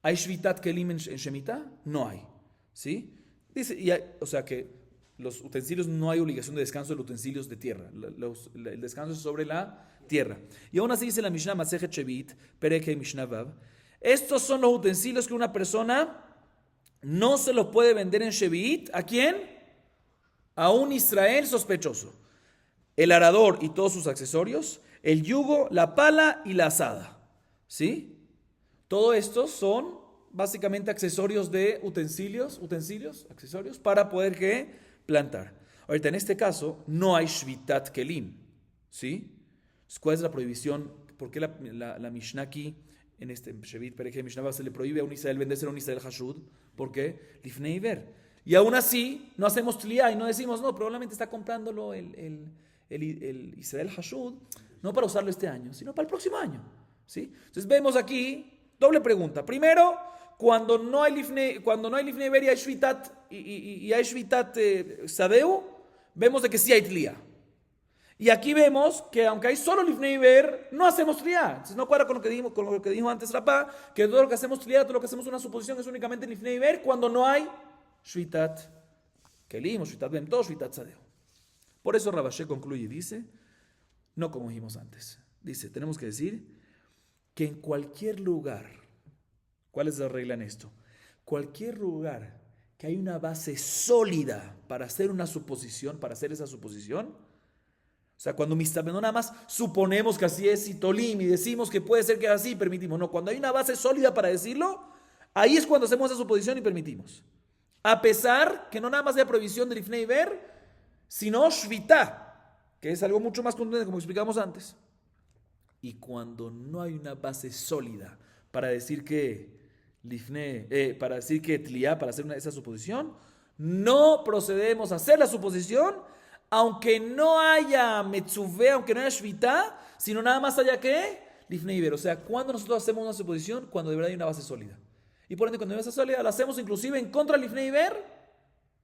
¿Hay Shvitat Kelim en Shemitah? No hay, ¿sí? Dice, o sea que los utensilios no hay obligación de descanso de los utensilios de tierra. El descanso es sobre la tierra. Y aún así dice la Mishnah Masejet Shevit, Perek Mishnah Vav, estos son los utensilios que una persona no se los puede vender en Shevit. ¿A quién? A un Israel sospechoso. El arador y todos sus accesorios, el yugo, la pala y la azada. ¿Sí? Todo esto son básicamente accesorios de accesorios para poder ¿qué? Plantar. Ahorita en este caso no hay Shvitat Kelim. ¿Sí? ¿Cuál es la prohibición? ¿Por qué la Mishnah aquí en este Shevit Perek Mishnah se le prohíbe a un Israel venderse a un Israel Hashud? ¿Por qué? Lifnei Iber. Y aún así no hacemos tliá y no decimos, no, probablemente está comprándolo el Israel Hashud, no para usarlo este año, sino para el próximo año. ¿Sí? Entonces vemos aquí, doble pregunta. Primero, cuando no hay Lifnei Iber y hay Shvitat, y hay Shvitat Sadeu, vemos de que sí hay tliá. Y aquí vemos que aunque hay solo Lifnei Iber, no hacemos tliá. Entonces no cuadra con lo que dijo antes Rapá, que todo lo que hacemos tliá, todo lo que hacemos una suposición es únicamente Lifnei Iber cuando no hay Shvitat Kelim, Shvitat Bento, Shvitat Sadeu. Por eso Rabashé concluye y dice, no como dijimos antes, dice, tenemos que decir que en cualquier lugar, ¿cuál es la regla en esto? Cualquier lugar que hay una base sólida para hacer una suposición, para hacer esa suposición, o sea, cuando no nada más suponemos que así es y tolim y decimos que puede ser que así permitimos. No, cuando hay una base sólida para decirlo, ahí es cuando hacemos esa suposición y permitimos. A pesar que no nada más haya prohibición de Lifnei Iber, sino Shvitá, que es algo mucho más contundente, como explicamos antes. Y cuando no hay una base sólida para decir que para decir que tliá, para hacer esa suposición, no procedemos a hacer la suposición, aunque no haya metzuvé, aunque no haya shvita, sino nada más haya que lifnei ver. O sea, cuando nosotros hacemos una suposición, cuando de verdad hay una base sólida. Y por ende, cuando hay una base sólida, la hacemos inclusive en contra de lifnei ver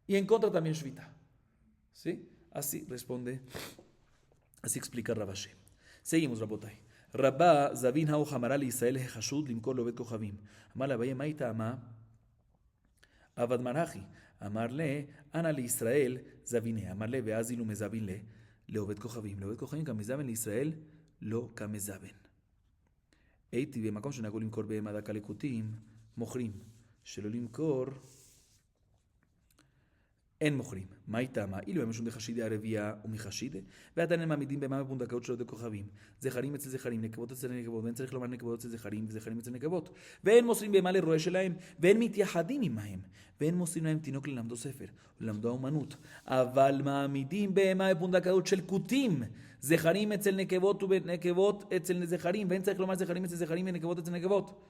y en contra también shvita. ¿Sí? Así responde, así explica Rabashi. Seguimos, Rabotai. Rabba Zavin Hau Hamaral Israel Heshashud Limkor Lovet Kochavim. Amar la Baye Maita Ama Avad Marachi. Amarle Ana le Israel Zavine. Amarle Beazilu Mezabinle Leovet Kochavim. Leovet Kochavim Kamezaben le Israel Lo Kamezaben. Eiti Bemakom Shenago Limkor Be'emada Kalekutim Mochrim. Shelo Limkor אין מוכרים. מה איתמה? אילו הם משום דחשידי הרבייה ומחשידי, ועדיין הם מעמידים במה בפונדקאות שלו דכוכבים. זכרים אצל זכרים, נקבות אצל נקבות, ואין צריך לומר נקבות אצל זכרים, וזכרים אצל נקבות. ואין מוסרים במה לרועה שלהם, ואין מתייחדים עמהם, ואין מוסרים להם תינוק ללמדו ספר, ללמדו אומנות. אבל מעמידים במה בפונדקאות של כותים, זכרים אצל נקבות ונקבות אצל זכרים, ואין צריך לומר זכרים אצל זכרים ונקבות אצל נקבות.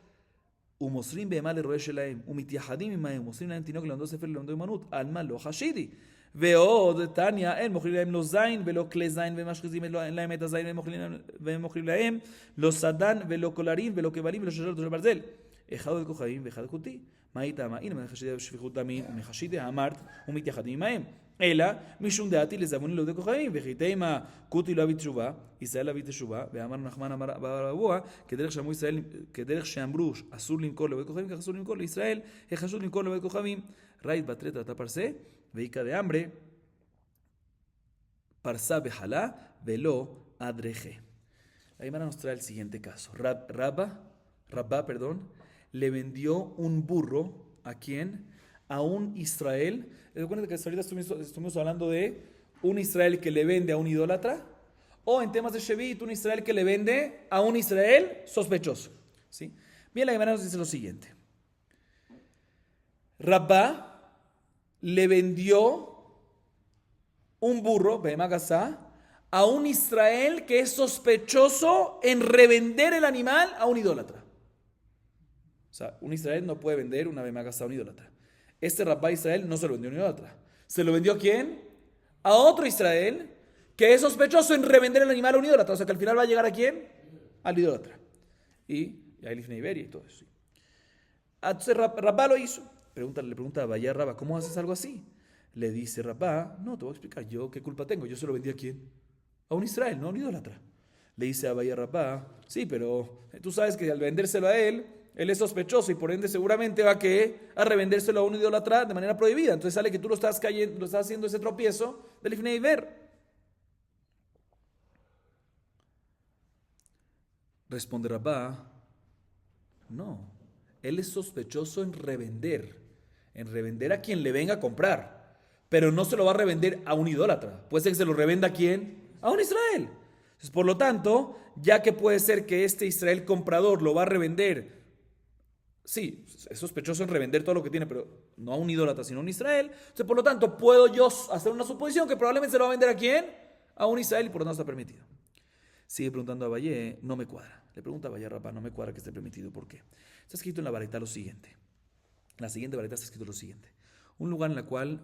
ומוסרים בהמה לרועה שלהם, ומתייחדים עמהם, ומוסרים להם תינוק ללמדו ספר ללמדו אומנות, על מה לא חשידי. ועוד תניא, אין מוכרים להם לא זין ולא כלי זין, ומשחיזים להם את הזין, והם מוכרים להם לא סדן ולא קולרים ולא כבלים ולא שושלת ולא ברזל. אחד עוד כוכבים ואחד כותי. מה איתמה? הנה מחשידי שפיכות דמים, ומחשידי אמרת, ומתייחדים עמהם. אלא משום דעתי לזבונים לעובדי כוכבים, וכי תימה כותי לא אביא תשובה, ישראל אביא תשובה, ואמר נחמן אמר ברבוע, כדרך שאמרו אסור למכור לעובדי כוכבים, כך אסור למכור לישראל, חשוב למכור לעובדי כוכבים. ראית בתרית אתה פרסה, ואיכא דאמרי, פרסה בחלה, ולא אדרכה. La Gemara nos trae el siguiente caso. Rabba, le vendió un burro, ¿a quién? A un Israel. Recuerden que ahorita estuvimos hablando de un Israel que le vende a un idólatra, o en temas de Shevit, un Israel que le vende a un Israel sospechoso. ¿Sí? Bien, la Gemara nos dice lo siguiente. Rabba le vendió un burro, Behemagasa, a un Israel que es sospechoso en revender el animal a un idólatra. O sea, un Israel no puede vender una Behemagasa a un idólatra. Este Rabba Israel no se lo vendió a un idólatra. ¿Se lo vendió a quién? A otro Israel que es sospechoso en revender el animal a un idólatra. O sea, que al final va a llegar ¿a quién? Al idólatra. Y a Elif Neiberia y todo eso. Entonces Rabba lo hizo. Le pregunta a Bayá Rabba, ¿cómo haces algo así? Le dice Rabba, no, te voy a explicar. ¿Yo qué culpa tengo? Yo se lo vendí a quién? A un Israel, no a un idólatra. Le dice a Bayá Rabba, sí, pero tú sabes que al vendérselo a él es sospechoso y por ende seguramente va a revendérselo a un idólatra de manera prohibida. Entonces sale que tú lo estás haciendo ese tropiezo del Lifnei Ver. Responde Rabba, no, él es sospechoso en revender a quien le venga a comprar, pero no se lo va a revender a un idólatra. Puede ser que se lo revenda a quién, a un Israel. Entonces, por lo tanto, ya que puede ser que este Israel comprador lo va a revender, sí, es sospechoso en revender todo lo que tiene, pero no a un idólatra, sino a un Israel. Entonces, por lo tanto, puedo yo hacer una suposición que probablemente se lo va a vender a quién, a un Israel, y por lo tanto está permitido. Sigue preguntando a Valle, no me cuadra. Le pregunta a Valle Rabba, no me cuadra que esté permitido. ¿Por qué? Está escrito en la Baraita lo siguiente. En la siguiente Baraita está escrito lo siguiente. Un lugar en el cual,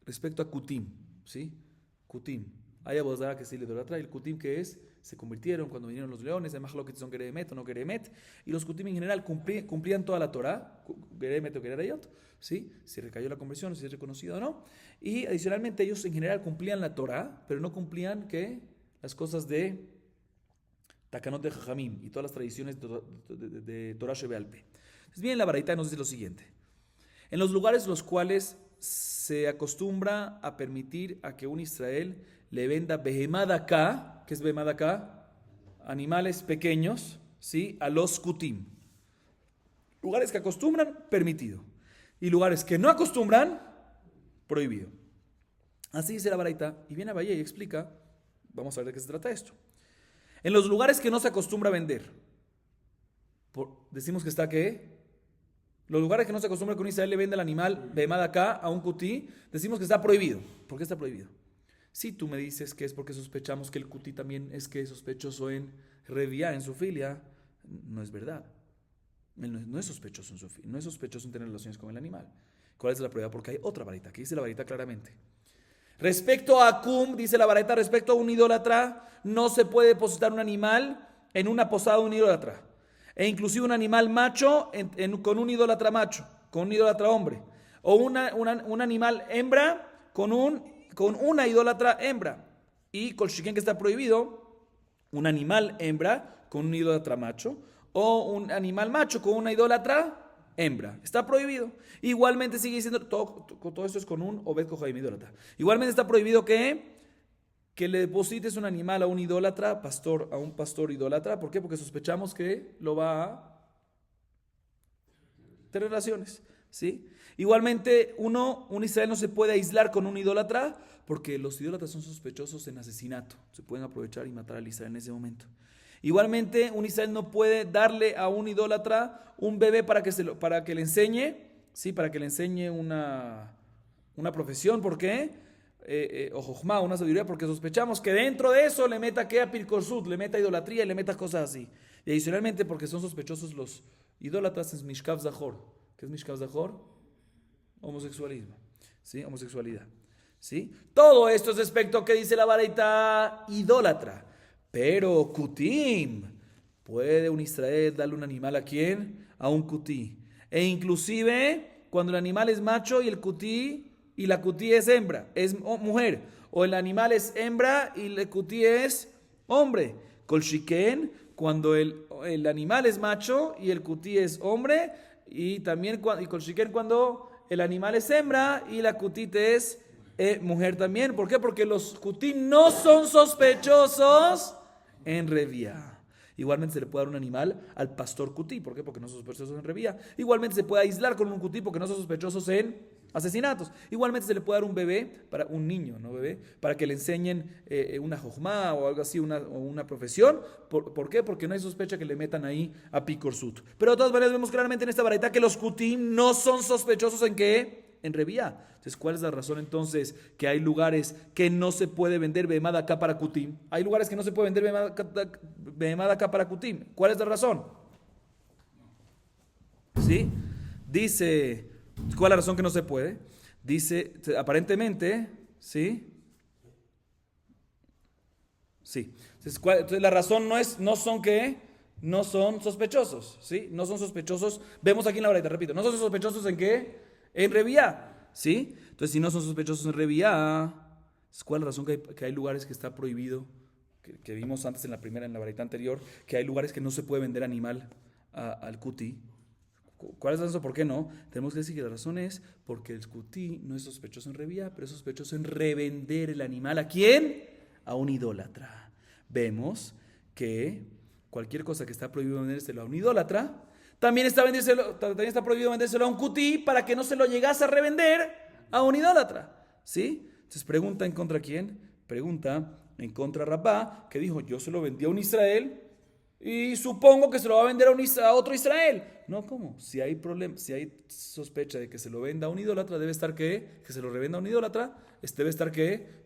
respecto a Kutim, ¿sí? Kutim. Hay abodá que sí le idolatra, y el Kutim que es, se convirtieron cuando vinieron los leones, además lo que son Geremet o no Geremet, y los Kutim en general cumplían toda la Torah, Geremet o Gererayot, ¿sí? Si recayó la conversión, si es reconocido o no, y adicionalmente ellos en general cumplían la Torah, pero no cumplían, ¿qué? Las cosas de Takanot de Jajamim y todas las tradiciones de Torah Shebealpe. Entonces bien, la Baraita nos dice lo siguiente. En los lugares los cuales se acostumbra a permitir a que un Israel le venda Behemadaka, ¿qué es Behemadaka? Animales pequeños, ¿sí? A los Kutim. Lugares que acostumbran, permitido. Y lugares que no acostumbran, prohibido. Así dice la Baraita. Y viene Abaye y explica, vamos a ver de qué se trata esto. En los lugares que no se acostumbra a vender, decimos que está ¿qué? Los lugares que no se acostumbra que un Israel le venda el animal Behemadaka a un Kutí, decimos que está prohibido. ¿Por qué está prohibido? Si tú me dices que es porque sospechamos que el Kuti también es que es sospechoso en Reviá, en su filia, no es verdad. Él no es sospechoso en su filia, no es sospechoso en tener relaciones con el animal. ¿Cuál es la prueba? Porque hay otra varita, que dice la varita claramente. Respecto a Akum, dice la varita, respecto a un idólatra, no se puede depositar un animal en una posada de un idólatra. E inclusive un animal macho con un idólatra macho, con un idólatra hombre. O un animal hembra con una idólatra hembra. Y con Shiken que está prohibido, un animal hembra con un idólatra macho. O un animal macho con una idólatra hembra. Está prohibido. Igualmente sigue diciendo, todo esto es con un Obed Kohaim idólatra. Igualmente está prohibido que le deposites un animal a un idólatra, a un pastor idólatra. ¿Por qué? Porque sospechamos que lo va a tener relaciones. ¿Sí? Igualmente, un Israel no se puede aislar con un idólatra porque los idólatras son sospechosos en asesinato. Se pueden aprovechar y matar al Israel en ese momento. Igualmente, un Israel no puede darle a un idólatra un bebé para que le enseñe, ¿sí? Para que le enseñe una profesión. ¿Por qué? O jochma, una sabiduría, porque sospechamos que dentro de eso le meta que a pirkorsut, le meta idolatría y le meta cosas así. Y adicionalmente, porque son sospechosos los idólatras, es mishkav zahor. ¿Qué es mishkav zahor? Homosexualismo, ¿sí? Homosexualidad, ¿sí? Todo esto es respecto a que dice la baraita idólatra. Pero kutim, ¿puede un Israel darle un animal a quién? A un kutí. E inclusive cuando el animal es macho y la kutí es hembra, es mujer. O el animal es hembra y el kutí es hombre. Kol shiken, cuando el animal es macho y el kutí es hombre. Y también kol shiken cuando el animal es hembra y la kutit es mujer también. ¿Por qué? Porque los kutí no son sospechosos en Reviá. Igualmente se le puede dar un animal al pastor kutí. ¿Por qué? Porque no son sospechosos en Reviá. Igualmente se puede aislar con un kutí porque no son sospechosos en asesinatos. Igualmente se le puede dar un bebé, para un niño, no bebé, para que le enseñen una jochma o algo así, una profesión. ¿Por qué? Porque no hay sospecha que le metan ahí a Pikorsut. Pero de todas maneras vemos claramente en esta baraita que los kutí no son sospechosos en ¿qué? En Reviá. Entonces, ¿cuál es la razón entonces que hay lugares que no se puede vender behemá acá para kutim? Hay lugares que no se puede vender behemá acá para kutim. ¿Cuál es la razón? ¿Sí? Dice, ¿cuál es la razón que no se puede? Dice, aparentemente, ¿sí? Sí. Entonces la razón no son que no son sospechosos, ¿sí? No son sospechosos. Vemos aquí en la baraita, repito, no son sospechosos en qué? En Reviá. ¿Sí? Entonces, si no son sospechosos en Reviá, ¿cuál es la razón que hay lugares que está prohibido? Que vimos antes en la baraita anterior, que hay lugares que no se puede vender animal al kutí. ¿Cuál es la razón? ¿Por qué no? Tenemos que decir que la razón es porque el kutí no es sospechoso en Reviá, pero es sospechoso en revender el animal. ¿A quién? A un idólatra. Vemos que cualquier cosa que está prohibido vendérselo a un idólatra, también está prohibido vendérselo a un kutí para que no se lo llegase a revender a un idólatra. ¿Sí? Entonces pregunta en contra quién. Pregunta en contra Rabá, que dijo, yo se lo vendí a un Israel y supongo que se lo va a vender a otro Israel. No, ¿cómo? Si hay sospecha de que se lo venda a un idólatra, debe estar que se lo revenda a un idólatra, debe estar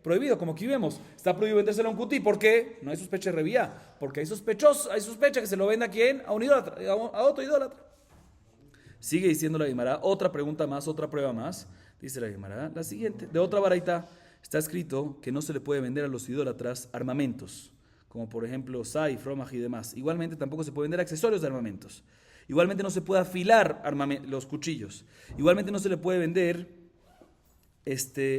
prohibido, como aquí vemos. Está prohibido vendérselo a un kutí, ¿por qué? No hay sospecha de Reviá, porque hay sospecha que se lo venda a quién, a un idólatra, a otro idólatra. Sigue diciendo la Guimara, otra pregunta más, otra prueba más. Dice la Guimara, la siguiente, de otra baraita está escrito que no se le puede vender a los idólatras armamentos, como por ejemplo saif, romaj y demás. Igualmente tampoco se puede vender accesorios de armamentos. Igualmente no se puede afilar los cuchillos. Igualmente no se le puede vender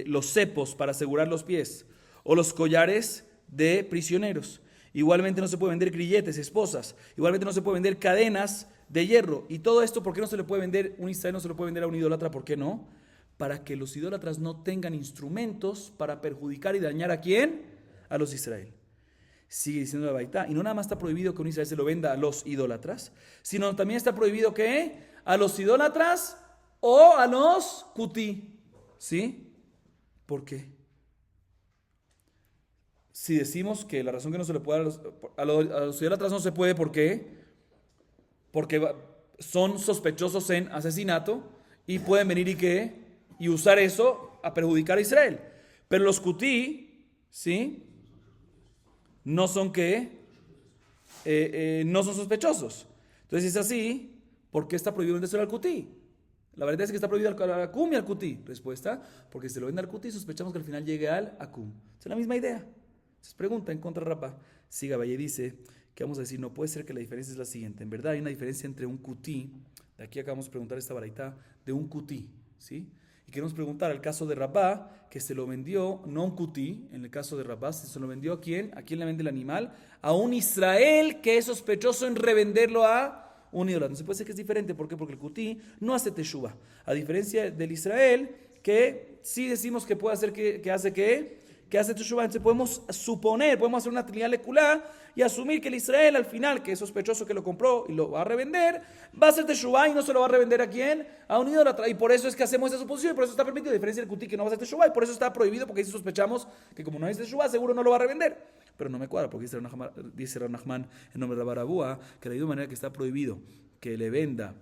los cepos para asegurar los pies o los collares de prisioneros. Igualmente no se puede vender grilletes, esposas. Igualmente no se puede vender cadenas de hierro. Y todo esto, ¿por qué no se le puede vender? Un Israel no se le puede vender a un idólatra, ¿por qué no? Para que los idólatras no tengan instrumentos para perjudicar y dañar ¿a quién? A los Israel. Sigue diciendo la Baitá, y no nada más está prohibido que un Israel se lo venda a los idólatras, sino también está prohibido que a los idólatras o a los kutí. ¿Sí? ¿Por qué? Si decimos que la razón que no se le puede a los idólatras no se puede, ¿por qué? Porque son sospechosos en asesinato y pueden venir y usar eso a perjudicar a Israel. Pero los kutí ¿sí? No son ¿qué? No son sospechosos. Entonces, si es así, ¿por qué está prohibido vendérselo al cutí? La verdad es que está prohibido al acum y al cutí. Respuesta, porque si se lo vende al cutí, sospechamos que al final llegue al acum. Es la misma idea. Entonces pregunta en contra de Rabá. Siga Valle dice que vamos a decir, no puede ser que la diferencia es la siguiente. En verdad hay una diferencia entre un cutí, de aquí acabamos de preguntar esta baraita, de un cutí, ¿sí? Y queremos preguntar al caso de Rabá, que se lo vendió, no a un cutí, en el caso de Rabá, se lo vendió a quién le vende el animal, a un Israel que es sospechoso en revenderlo a un ídolo. Entonces puede ser que es diferente, ¿por qué? Porque el cutí no hace teshuva, a diferencia del Israel, que sí decimos que puede hacer que hace que hace teshuva. Entonces podemos suponer, podemos hacer una trinidad leculá y asumir que el Israel al final, que es sospechoso que lo compró y lo va a revender, va a hacer teshuva y no se lo va a revender a quién, a un idólatra. Y por eso es que hacemos esa suposición y por eso está permitido, a diferencia del cutí que no va a hacer teshuva y por eso está prohibido, porque ahí sospechamos que como no es teshuva seguro no lo va a revender. Pero no me cuadra, porque dice Rav Nachman en nombre de la Barabúa que de la misma manera que está prohibido que le venda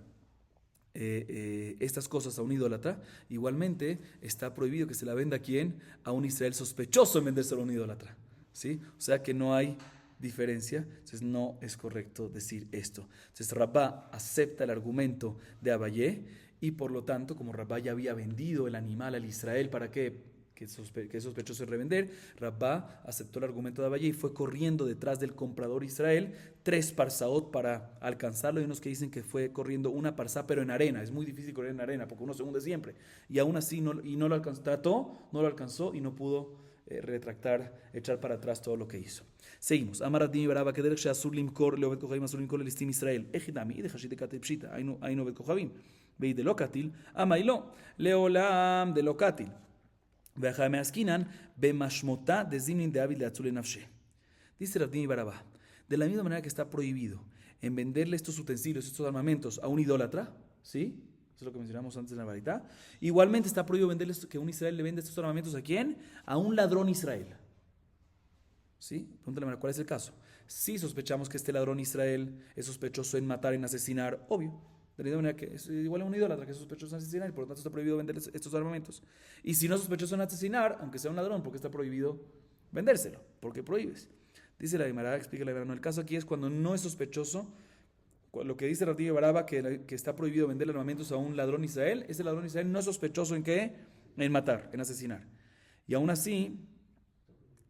estas cosas a un idólatra, igualmente está prohibido que se la venda a quién, a un Israel sospechoso en vendérselo a un idólatra, ¿sí? O sea que no hay diferencia, entonces no es correcto decir esto. Entonces Rabá acepta el argumento de Abayé y por lo tanto, como Rabá ya había vendido el animal al Israel, ¿para qué? Que es sospechoso de revender, Rabá aceptó el argumento de Abayé y fue corriendo detrás del comprador Israel 3 parsaot para alcanzarlo. Hay unos que dicen que fue corriendo una parsá pero en arena, es muy difícil correr en arena porque uno se hunde siempre, y aún así no lo alcanzó, no lo alcanzó y no pudo retractar, echar para atrás todo lo que hizo. Seguimos. Amar Dini Baraba Kederek Sheasur Limkor Leovet Kohavim Asur Limkor Lelistim Israel Ejidami de Hashit Katil Pshita Ainu Ovet Kohavim Vei de Lokatil Amailo Leolam de Lokatil Ve'achame Askinan Bemashmota de Zimnin de Abil de Atzule Nafshe. Dice Rav Dini Baraba, de la misma manera que está prohibido en venderle estos utensilios, estos armamentos a un idólatra, ¿sí? Eso es lo que mencionamos antes en la varita. Igualmente está prohibido venderles, que un Israel le venda estos armamentos a quién? A un ladrón Israel. ¿Sí? Pregúntale, ¿cuál es el caso? Si sospechamos que este ladrón Israel es sospechoso en matar, en asesinar, obvio. De la misma manera que es igual a un idólatra que es sospechoso en asesinar y por lo tanto está prohibido vender estos armamentos. Y si no es sospechoso en asesinar, aunque sea un ladrón, ¿por qué está prohibido vendérselo? ¿Por qué prohíbes? Dice la Gemara, explica la Gemara, no, el caso aquí es cuando no es sospechoso. Lo que dice Rav Baraba, que está prohibido vender armamentos a un ladrón Israel, ese ladrón Israel no es sospechoso en qué, en matar, en asesinar. Y aún así,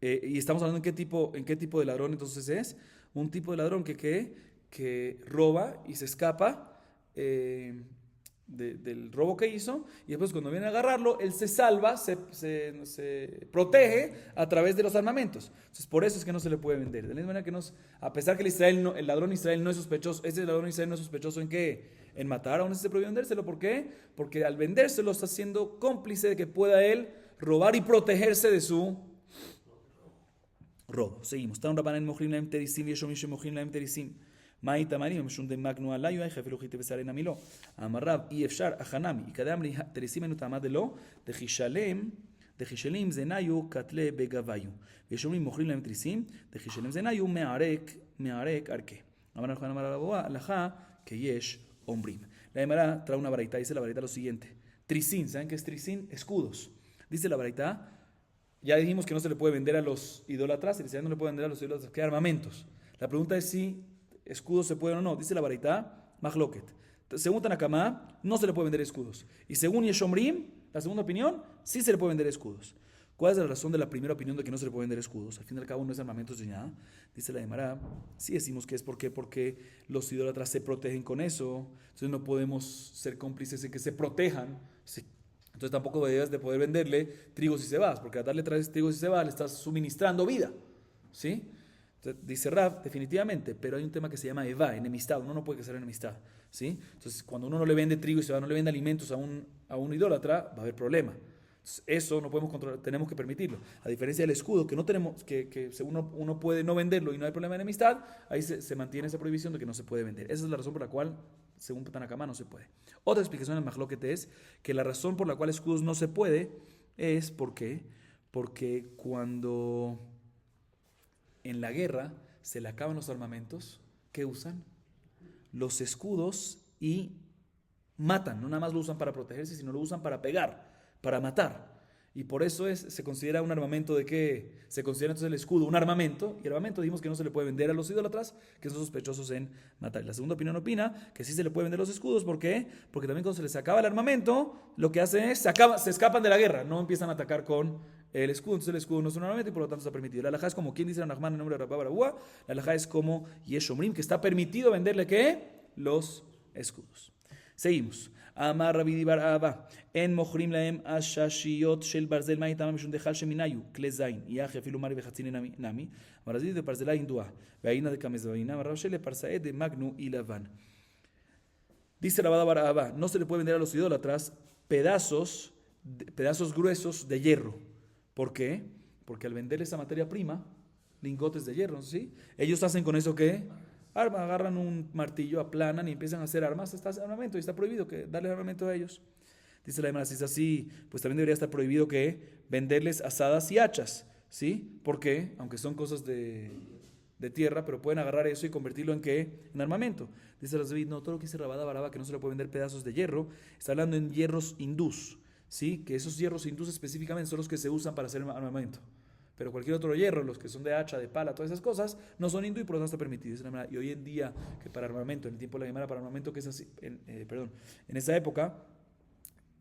y estamos hablando en qué tipo de ladrón entonces es, un tipo de ladrón que roba y se escapa del robo que hizo, y después cuando viene a agarrarlo, él se salva, se protege a través de los armamentos. Entonces por eso es que no se le puede vender. De la misma manera que a pesar que el ladrón Israel no es sospechoso, ese ladrón Israel no es sospechoso en qué, en matar, aún así se prohíbe vendérselo. ¿Por qué? Porque al vendérselo está siendo cómplice de que pueda él robar y protegerse de su robo. Seguimos. Tan Rabbanan mochrim lahem terisim ויש אומרים שמוכרים להם תריסים. מה התמרים משום דמגנו עליו היי חפלו חיטה בשרנה מילו. אמר רב אי אפשר החנמי יקדם תריסים אינו תעמד לו דחישלים זנאיו קטלה בגביו. ויש אומרים מוכרים להם תריסים דחישלים זנאיו מערק ארכה. אמר נכון אמר רבו הלכה שיש אומרים. La Gemara trae una baraita, dice la baraita lo siguiente. Trisín, ¿saben qué es trisín? Escudos. Dice la baraita, ya dijimos que no se le puede vender a los idólatras, el Israel no le puede vender a los idólatras, ¿qué armamentos? La pregunta es si escudos se pueden o no. Dice la baraita, Mahloket. Según Tanakama, no se le puede vender escudos. Y según Yeshomrim, la segunda opinión, sí se le puede vender escudos. ¿Cuál es la razón de la primera opinión de que no se le puede vender escudos? Al fin y al cabo no es armamentos de nada. Dice la Gemara, sí decimos que es porque los idólatras se protegen con eso. Entonces no podemos ser cómplices en que se protejan. Entonces tampoco debes de poder venderle trigos y cebas, porque al darle trigos y cebas le estás suministrando vida. ¿Sí? Entonces, dice Rav, definitivamente, pero hay un tema que se llama Eva, enemistad. Uno no puede hacer enemistad. ¿Sí? Entonces cuando uno no le vende trigo y cebas, no le vende alimentos a un idólatra, va a haber problema. Eso no podemos controlar, tenemos que permitirlo. A diferencia del escudo, que no tenemos, que uno puede no venderlo y no hay problema de enemistad, ahí se mantiene esa prohibición de que no se puede vender. Esa es la razón por la cual, según Tanakama, no se puede. Otra explicación en Mahloket es que la razón por la cual escudos no se puede es porque cuando en la guerra se le acaban los armamentos, ¿qué usan? Los escudos y matan. No nada más lo usan para protegerse, sino lo usan para pegar, para matar. Y por eso se considera un armamento de que se considera entonces el escudo un armamento. Y el armamento dijimos que no se le puede vender a los idólatras, que son sospechosos en matar. La segunda opinión opina que sí se le puede vender los escudos. ¿Por qué? Porque también cuando se les acaba el armamento, lo que hacen es se escapan de la guerra, no empiezan a atacar con el escudo. Entonces el escudo no es un armamento y por lo tanto está permitido. La halajá es como, ¿quién dice a Nachman en nombre de Rabba Barabúa? La halajá es como Yeshomrim, que está permitido venderle ¿qué? Los escudos. Seguimos. Amar Rabbi Bar Abba en mochrim laem ashashiyot shel barzel mai tamam mishum dechal sheminayu kle zain yach afilu mari bechatzin nami marazid de barzela indua veina de kamezvaina marab shel parsaed de magnu y lavan. Dice Rabbi Bar Abba, no se le puede vender a los idólatras pedazos gruesos de hierro. ¿Por qué? Porque al vender esa materia prima, lingotes de hierro, ¿sí? Ellos hacen con eso ¿qué? Arma, agarran un martillo, aplanan y empiezan a hacer armas. Está armamento y está prohibido que darle armamento a ellos. Dice la Gemara, si es así, pues también debería estar prohibido que venderles asadas y hachas, ¿sí? ¿Por qué? Aunque son cosas de tierra, pero pueden agarrar eso y convertirlo en ¿qué? En armamento. Dice la David, no, todo lo que dice Rabada Baraba, que no se le puede vender pedazos de hierro, está hablando en hierros hindús, ¿sí? Que esos hierros hindús específicamente son los que se usan para hacer armamento. Pero cualquier otro hierro, los que son de hacha, de pala, todas esas cosas, no son hindú y por lo tanto está permitido. Y hoy en día, que para armamento, en el tiempo de la Gemara, para armamento, que es así, en esa época,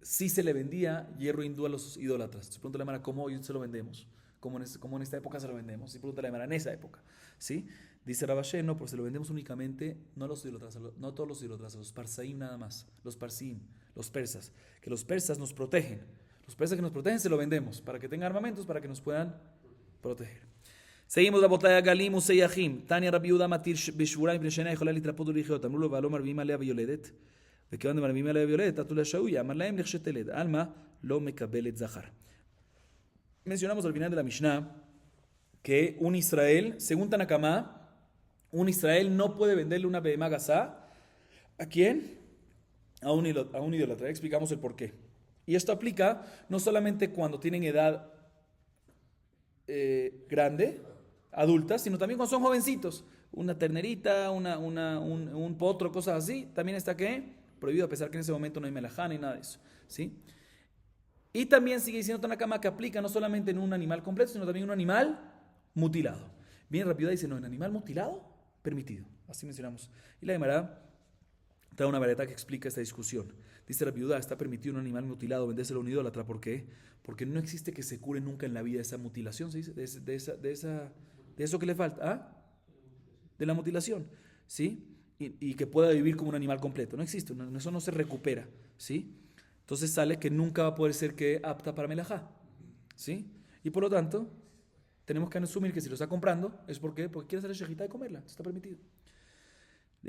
sí se le vendía hierro hindú a los idólatras. Se pregunta la Gemara, ¿cómo hoy se lo vendemos? ¿Cómo en esta época se lo vendemos? Se pregunta la Gemara, en esa época, ¿sí? Dice Rabashé, no, pues se lo vendemos únicamente, no a los idólatras, no a todos los idólatras, a los parsaim nada más, los parsim, los persas, que los persas nos protegen. Los persas que nos protegen se lo vendemos, para que tengan armamentos, para que nos puedan proteger. Seguimos la botella Galim Useyahim. Tania Rabbi Yehuda Matir Bishvura Impreshena y Jolal Itrapod Urijiot. Amrulo Valomar Bima Lea Violedet. ¿De qué van de Marvima Lea Violedet? Atula Shauya. Amarlaem Lechsheteled. Alma lo Mekabelet Zahar. Mencionamos al final de la Mishnah que un Israel, según Tanakama, un Israel no puede venderle una behemá gasá. ¿A quién? A un idólatra. Explicamos el porqué. Y esto aplica no solamente cuando tienen edad grande, adultas, sino también cuando son jovencitos. Una ternerita, un potro, cosas así, también está ¿qué? Prohibido, a pesar que en ese momento no hay melajá ni nada de eso, ¿sí? Y también sigue diciendo Tanakama que aplica no solamente en un animal completo, sino también en un animal mutilado. Bien rápido dice, no, en animal mutilado, permitido. Así mencionamos. Y la Gemara trae una variedad que explica esta discusión. Dice la viuda, está permitido un animal mutilado vendérselo a un idólatra. ¿Por qué? Porque no existe que se cure nunca en la vida esa mutilación, ¿se dice? De eso que le falta. ¿Ah? De la mutilación, ¿sí? Y que pueda vivir como un animal completo. No existe, eso no se recupera, ¿sí? Entonces sale que nunca va a poder ser que apta para melajá, ¿sí? Y por lo tanto, tenemos que asumir que si lo está comprando, es porque quiere hacer la shejita de comerla, está permitido.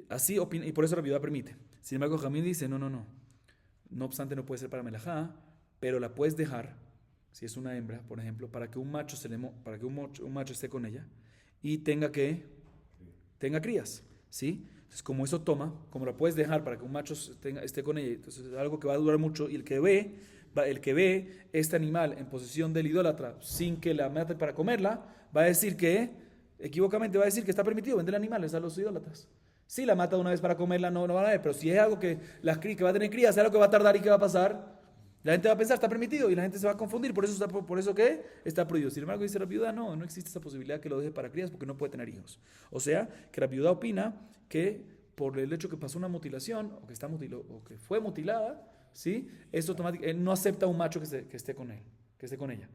Así opina, y por eso la viuda permite. Sin embargo, Jamín dice, no. No obstante, no puede ser para melajá, pero la puedes dejar, si es una hembra, por ejemplo, para que un macho esté con ella y tenga crías, ¿sí? Entonces, como eso como la puedes dejar para que un macho esté con ella, entonces es algo que va a durar mucho, y el que ve este animal en posesión del idólatra sin que la mate para comerla, va a decir equivocamente va a decir que está permitido vender animales a los idólatras. Si la mata una vez para comerla, no van a ver, pero si es algo que va a tener crías, es algo que va a tardar y que va a pasar, la gente va a pensar, está permitido, y la gente se va a confundir, por eso ¿qué? Está prohibido. Sin embargo, dice la viuda, no existe esa posibilidad que lo deje para crías porque no puede tener hijos. O sea, que la viuda opina que por el hecho que pasó una mutilación, o que fue mutilada, ¿sí? Esto automáticamente, él no acepta un macho que esté con él, que esté con ella.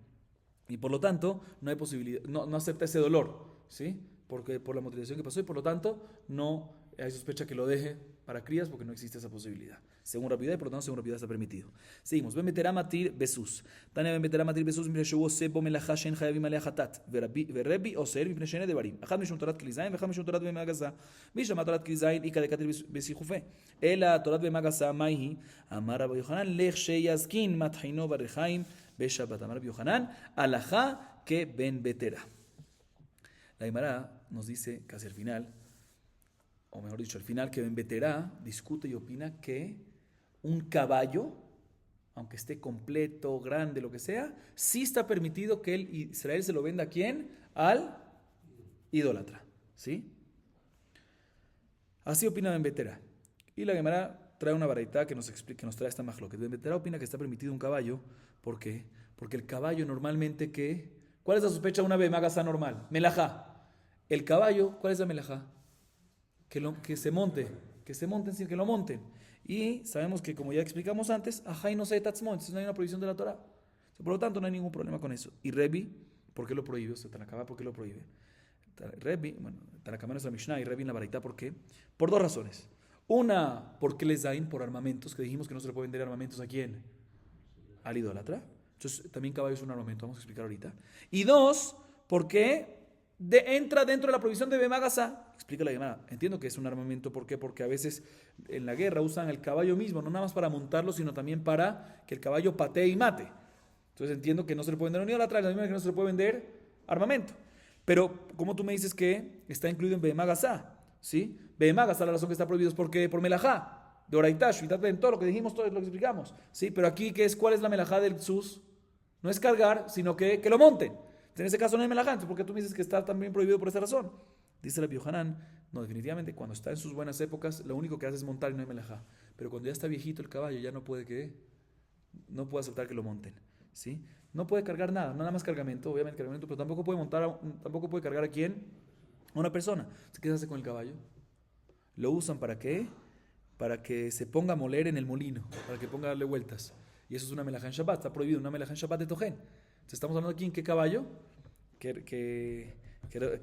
Y por lo tanto, no hay posibilidad, no acepta ese dolor, ¿sí? Porque por la mutilación que pasó, y por lo tanto, no hay sospecha que lo deje para crías porque no existe esa posibilidad. Según rapidez, y por lo tanto, según rapidez está permitido. Seguimos. Ben beterá matir besus. Tania ben beterá matir besus mipne shehu ose bo melachá shen chayavim alea hatat. Verrebi oser mipne shene devarim. Achad mishum torat klizayin, vechad mishum torat bemagaza. Mishama torat klizayin, ika dekatir besichufe. Ela torat bemagaza maihi. Amar Rabbi Yohanan, lech sheyazkin matchino barechaim beshabat. Amar Rabbi Yohanan, alajá que ben betera. La Gemara nos dice casi al final, o mejor dicho, al final, que Ben Beterá discute y opina que un caballo, aunque esté completo, grande, lo que sea, sí está permitido que Israel se lo venda ¿a quién? Al idólatra, ¿sí? Así opina Ben Beterá. Y la Gemara trae una baraita que nos explica, que nos trae esta majloquet. Bemetera opina que está permitido un caballo. ¿Por qué? Porque el caballo normalmente, ¿cuál es la sospecha de una bemagasa normal? Melajá. El caballo, ¿cuál es la melajá? Que se monten, sin que lo monten. Y sabemos que, como ya explicamos antes, ajay no se tatzmon, entonces no hay una prohibición de la Torah. Por lo tanto, no hay ningún problema con eso. Y Rebbi, ¿por qué lo prohíbe? O sea, Tanakama, ¿por qué lo prohíbe? Rebbi, Tanakama es la Mishnah y Rebbi en la Baraita, ¿por qué? Por dos razones. Una, porque les dain por armamentos, que dijimos que no se le puede vender armamentos a quién? Al idólatra. Entonces, también caballo es un armamento, vamos a explicar ahorita. Y dos, porque entra dentro de la prohibición de Bemagasa. Explica la Gemara. Entiendo que es un armamento, ¿por qué? Porque a veces en la guerra usan el caballo mismo, no nada más para montarlo, sino también para que el caballo patee y mate. Entonces entiendo que no se le puede vender un idólatra, la misma que no se le puede vender armamento. Pero, ¿cómo tú me dices que está incluido en Bemagasa? ¿Sí? Bemagasa, la razón que está prohibido es porque por Melajá, de Oraitash, todo lo que dijimos, todo lo que explicamos. ¿Sí? Pero aquí, ¿cuál es la Melajá del sus? No es cargar, sino que lo monten. En ese caso no hay melajá, ¿por qué tú me dices que está también prohibido por esa razón? Dice Rabbi Yohanan, no, definitivamente cuando está en sus buenas épocas, lo único que hace es montar y no hay melajá. Pero cuando ya está viejito el caballo, ya no puede aceptar que lo monten. ¿Sí? No puede cargar nada más cargamento, obviamente cargamento, pero tampoco puede cargar a quién, a una persona. ¿Qué se hace con el caballo? ¿Lo usan para qué? Para que se ponga a moler en el molino, para que ponga a darle vueltas. Y eso es una melajá en Shabbat, está prohibido una melajá en Shabbat de Tojen. Entonces estamos hablando aquí en qué caballo, que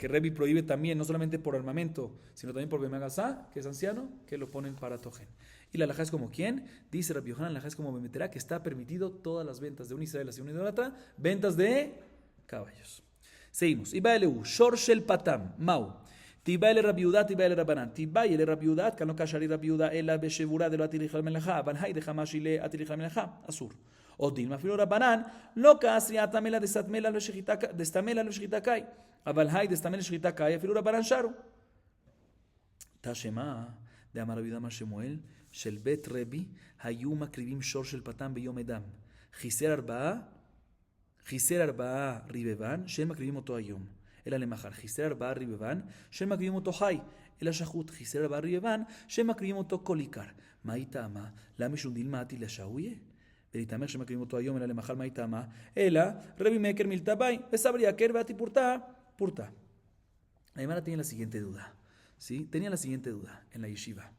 Rebbi prohíbe también, no solamente por armamento, sino también por Bemagasa, que es anciano, que lo ponen para Tojen. Y la alajá es como ¿quién? Dice Rabbi Yohanan, la alajá es como Bemetera, que está permitido todas las ventas de un Israel hacia un idólatra, ventas de caballos. Seguimos. Ibaeleu, Shorshel Patam, Mau. Tibaele Rabbi Yehuda, tibaele Rabbanan. Tibaele Rabbi Yehuda, que no cashari Rabbi Yehuda, ela beshevura de lo atirija melajá, banhai de jamashile atirija melajá, asur. O dilma filo Rabbanan, lo kasri atamela de satmela lo shechitakai, abalhai de stamela shechitakai, afilo Rabbanan sharu. Tashema, de Amar Rabbi Yehuda Mar Shemuel, shel bet Rebbi, hayu makrivim shor shel patam beyom edam. Chiser arba'a ribevan, shen makrivim oto hayom. אלא למחר. חיסר 4 ריבבן, שמקריבים אותו חי. אלא שחוט. חיסר 4 ריבבן, שמקריבים אותו כל עיקר. מה היא טעמה? למה שום דילמתי לשאויה? ולהתאמר שמקריבים אותו היום, אלא למחר מה היא טעמה? אלא רבי מקר מילתא בי, וסברי יקר ואתי פורתא. La Gemara tenía la siguiente duda. ¿Sí? Tenía la siguiente duda en la yeshiva.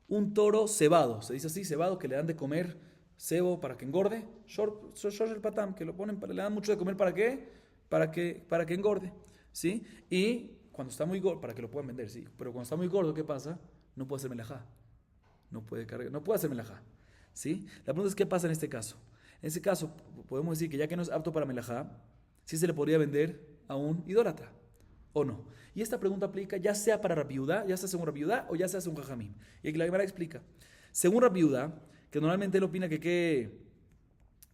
Un toro cebado, se dice así, cebado, que le dan de comer cebo para que engorde. Shor el patam, que lo ponen, le dan mucho de comer, ¿para qué? Para que engorde. ¿Sí? Y cuando está muy gordo, para que lo puedan vender, sí. Pero cuando está muy gordo, ¿qué pasa? No puede hacer melajá. No puede hacer melajá. ¿Sí? La pregunta es, ¿qué pasa en este caso? En este caso, podemos decir que ya que no es apto para melajá, sí se le podría vender a un idólatra, ¿o no? Y esta pregunta aplica ya sea para Rabbi Yehuda, ya sea según Rabbi Yehuda, o ya sea según Jajamim. Y aquí la Gemara explica. Según Rabbi Yehuda, que normalmente él opina que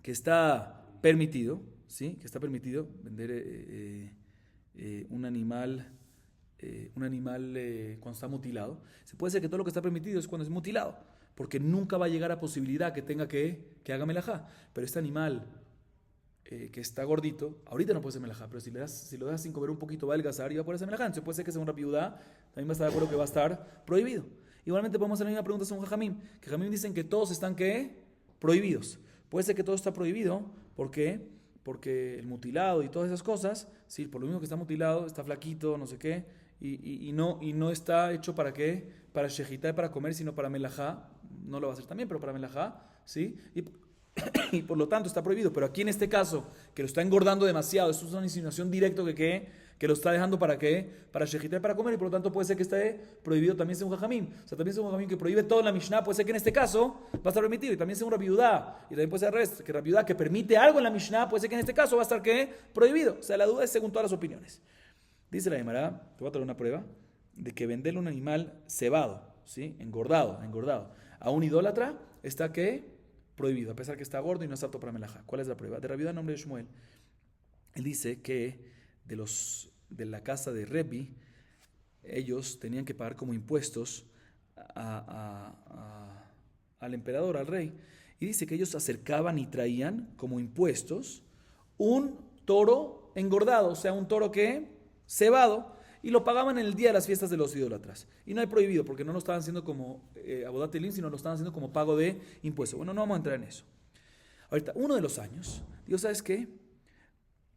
está permitido, ¿sí? Que está permitido vender un animal cuando está mutilado. Se puede ser que todo lo que está permitido es cuando es mutilado, porque nunca va a llegar a posibilidad que tenga que haga melajá. Pero este animal que está gordito, ahorita no puede ser melajá, pero si lo dejas sin comer un poquito va a adelgazar y va a poder ser melajá. Entonces puede ser que según Rabbi Yehuda también va a estar de acuerdo que va a estar prohibido. Igualmente podemos hacer la misma pregunta según Jajamim, que Jajamim dicen que todos están prohibidos. Puede ser que todo está prohibido, ¿por qué? Porque el mutilado y todas esas cosas, sí, por lo mismo que está mutilado, está flaquito, no sé qué, y no está hecho para qué, para shejitá y para comer, sino para melajá, no lo va a hacer también, pero para melajá, ¿sí? Y por lo tanto está prohibido. Pero aquí en este caso, que lo está engordando demasiado, esto es una insinuación directa que lo está dejando para qué, para shejitá y para comer, y por lo tanto puede ser que esté prohibido también según Jajamim. O sea, también según Jajamim que prohíbe todo en la Mishnah, puede ser que en este caso va a estar permitido, y también según Rabbi Yehuda, y también puede ser al revés, que Rabbi Yehuda que permite algo en la Mishnah, puede ser que en este caso va a estar prohibido. O sea, la duda es según todas las opiniones. Dice la Gemara, te voy a traer una prueba, de que venderle un animal cebado, ¿sí? engordado, a un idólatra, está prohibido, a pesar que está gordo y no es apto para melajá. ¿Cuál es la prueba? De Rabbi Yehuda, nombre de Shmuel, él dice que de la casa de Rebbi, ellos tenían que pagar como impuestos al emperador, al rey. Y dice que ellos acercaban y traían como impuestos un toro engordado, o sea, un toro cebado, y lo pagaban en el día de las fiestas de los idólatras. Y no hay prohibido, porque no lo estaban haciendo como Abodat Elim, sino lo estaban haciendo como pago de impuestos. Bueno, no vamos a entrar en eso. Ahorita, uno de los años, Dios, ¿sabes qué?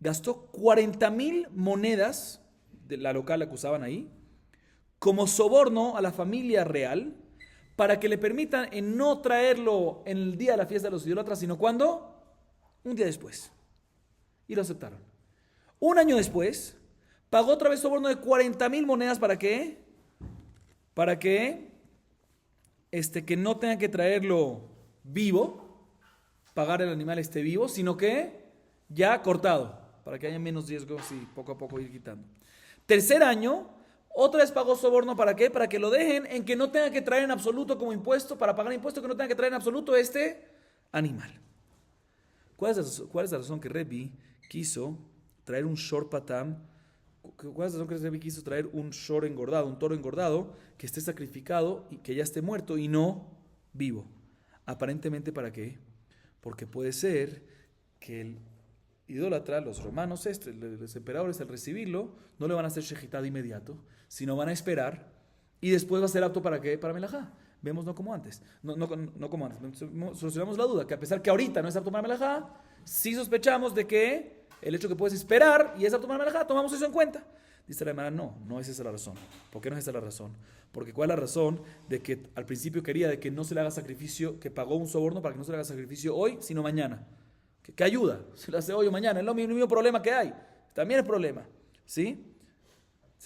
Gastó 40,000 monedas de la local que usaban ahí, como soborno a la familia real, para que le permitan en no traerlo en el día de la fiesta de los idólatras, sino ¿cuándo? Un día después. Y lo aceptaron. Un año después, pagó otra vez soborno de 40,000 monedas. ¿Para qué? Para que no tengan que traerlo vivo, pagar el animal vivo, sino que ya cortado, para que haya menos riesgos y poco a poco ir quitando. Tercer año, otra vez pagó soborno. ¿Para qué? Para que lo dejen en que no tenga que traer en absoluto como impuesto, para pagar impuesto, que no tenga que traer en absoluto animal. ¿Cuál es la razón que Rebbi quiso traer un shor patam? ¿Cuál es la razón que Rebbi quiso traer un shor engordado, un toro engordado, que esté sacrificado y que ya esté muerto y no vivo? Aparentemente, ¿para qué? Porque puede ser que el idólatra, los romanos, los emperadores, al recibirlo, no le van a hacer shejitá de inmediato, sino van a esperar y después va a ser apto ¿para qué? Para melajá. Vemos no como antes. No como antes. Solucionamos la duda, que a pesar que ahorita no es apto para melajá, sí sospechamos de que el hecho que puedes esperar y es apto para melajá, tomamos eso en cuenta. Dice la hermana, no es esa la razón. ¿Por qué no es esa la razón? Porque ¿cuál es la razón de que al principio quería de que no se le haga sacrificio, que pagó un soborno para que no se le haga sacrificio hoy, sino mañana? ¿Qué ayuda? Se lo hace hoy o mañana. Es lo mismo problema que hay. También es problema. ¿Sí?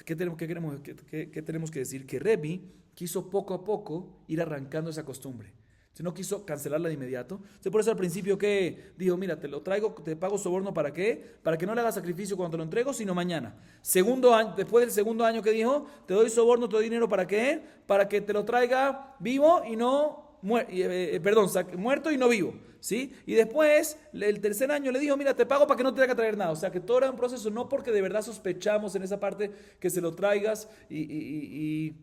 ¿Qué tenemos que decir? Que Rebbi quiso poco a poco ir arrancando esa costumbre. No quiso cancelarla de inmediato. Por eso al principio que dijo, mira, te lo traigo, te pago soborno, ¿para qué? Para que no le hagas sacrificio cuando te lo entrego, sino mañana. Segundo año, después del segundo año que dijo, te doy soborno, te doy dinero, ¿para qué? Para que te lo traiga vivo y no muerto y no vivo. ¿Sí? Y después, el tercer año le dijo, mira, te pago para que no te tenga que traer nada. O sea, que todo era un proceso, no porque de verdad sospechamos en esa parte que se lo traigas que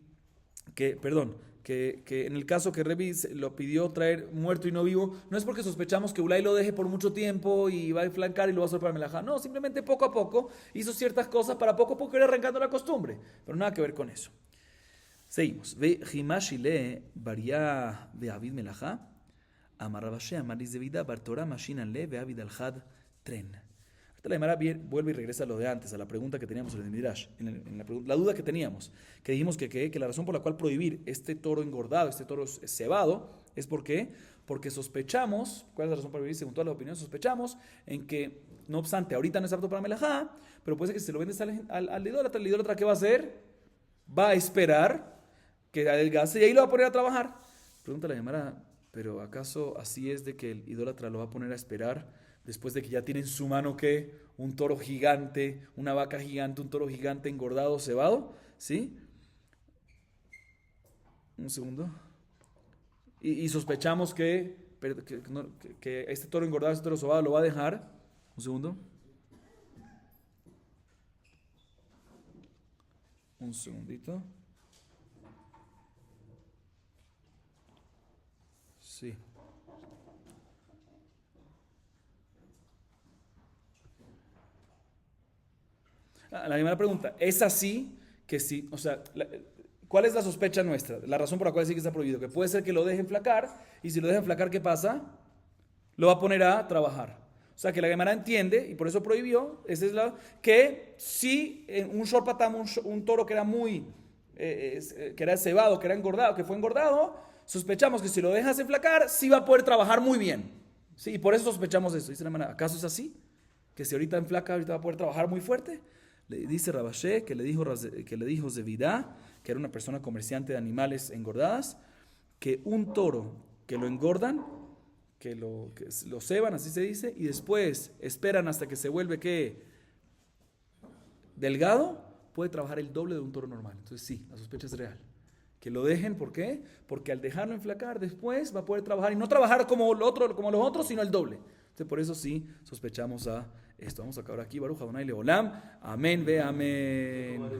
en el caso que Rebbi lo pidió traer muerto y no vivo, no es porque sospechamos que Ulay lo deje por mucho tiempo y va a flancar y lo va a hacer para melajá. No, simplemente poco a poco hizo ciertas cosas para poco a poco ir arrancando la costumbre. Pero nada que ver con eso. Seguimos. Ve Jimashile Baria de Avid Melajá. Amarrabashe, Amaris de vida, Bartora, Mashinanle, Beavid al-Had, Tren. Ahorita la Gemara vuelve y regresa a lo de antes, a la pregunta que teníamos en el Midrash, la duda que teníamos, que dijimos que la razón por la cual prohibir este toro engordado, este toro cebado, es porque sospechamos, ¿cuál es la razón para prohibir? Según todas las opiniones, sospechamos en que, no obstante, ahorita no es apto para melajá, pero puede ser que si se lo vendes al idólatra, ¿qué va a hacer? Va a esperar que adelgace y ahí lo va a poner a trabajar. Pregunta la Gemara, pero ¿acaso así es de que el idólatra lo va a poner a esperar después de que ya tiene en su mano ¿qué? Un toro gigante, una vaca gigante, un toro gigante engordado, cebado? ¿Sí? Un segundo. Y sospechamos que este toro engordado, este toro cebado lo va a dejar. Un segundo. Un segundito. Sí. La primera pregunta, ¿es así que sí? O sea, ¿cuál es la sospecha nuestra? La razón por la cual sí que está prohibido. Que puede ser que lo dejen flacar, y si lo dejan flacar, ¿qué pasa? Lo va a poner a trabajar. O sea, que la Gemara entiende, y por eso prohibió, que si un shorpatam, un toro que era que era cebado, que era engordado, que fue engordado, sospechamos que si lo dejas enflacar, sí va a poder trabajar muy bien. Sí, y por eso sospechamos eso. Dice la hermana, ¿acaso es así? Que si ahorita enflaca, ahorita va a poder trabajar muy fuerte. Le dice Rabashé que le dijo Zevidá, que era una persona comerciante de animales engordadas, que un toro que lo engordan, que lo ceban, así se dice, y después esperan hasta que se vuelve delgado, puede trabajar el doble de un toro normal. Entonces sí, la sospecha es real. Que lo dejen, ¿por qué? Porque al dejarlo enflacar después va a poder trabajar, y no trabajar como los otros, sino el doble. Entonces por eso sí sospechamos a esto. Vamos a acabar aquí. Baruch Adonai Leolam. Amén ve amén.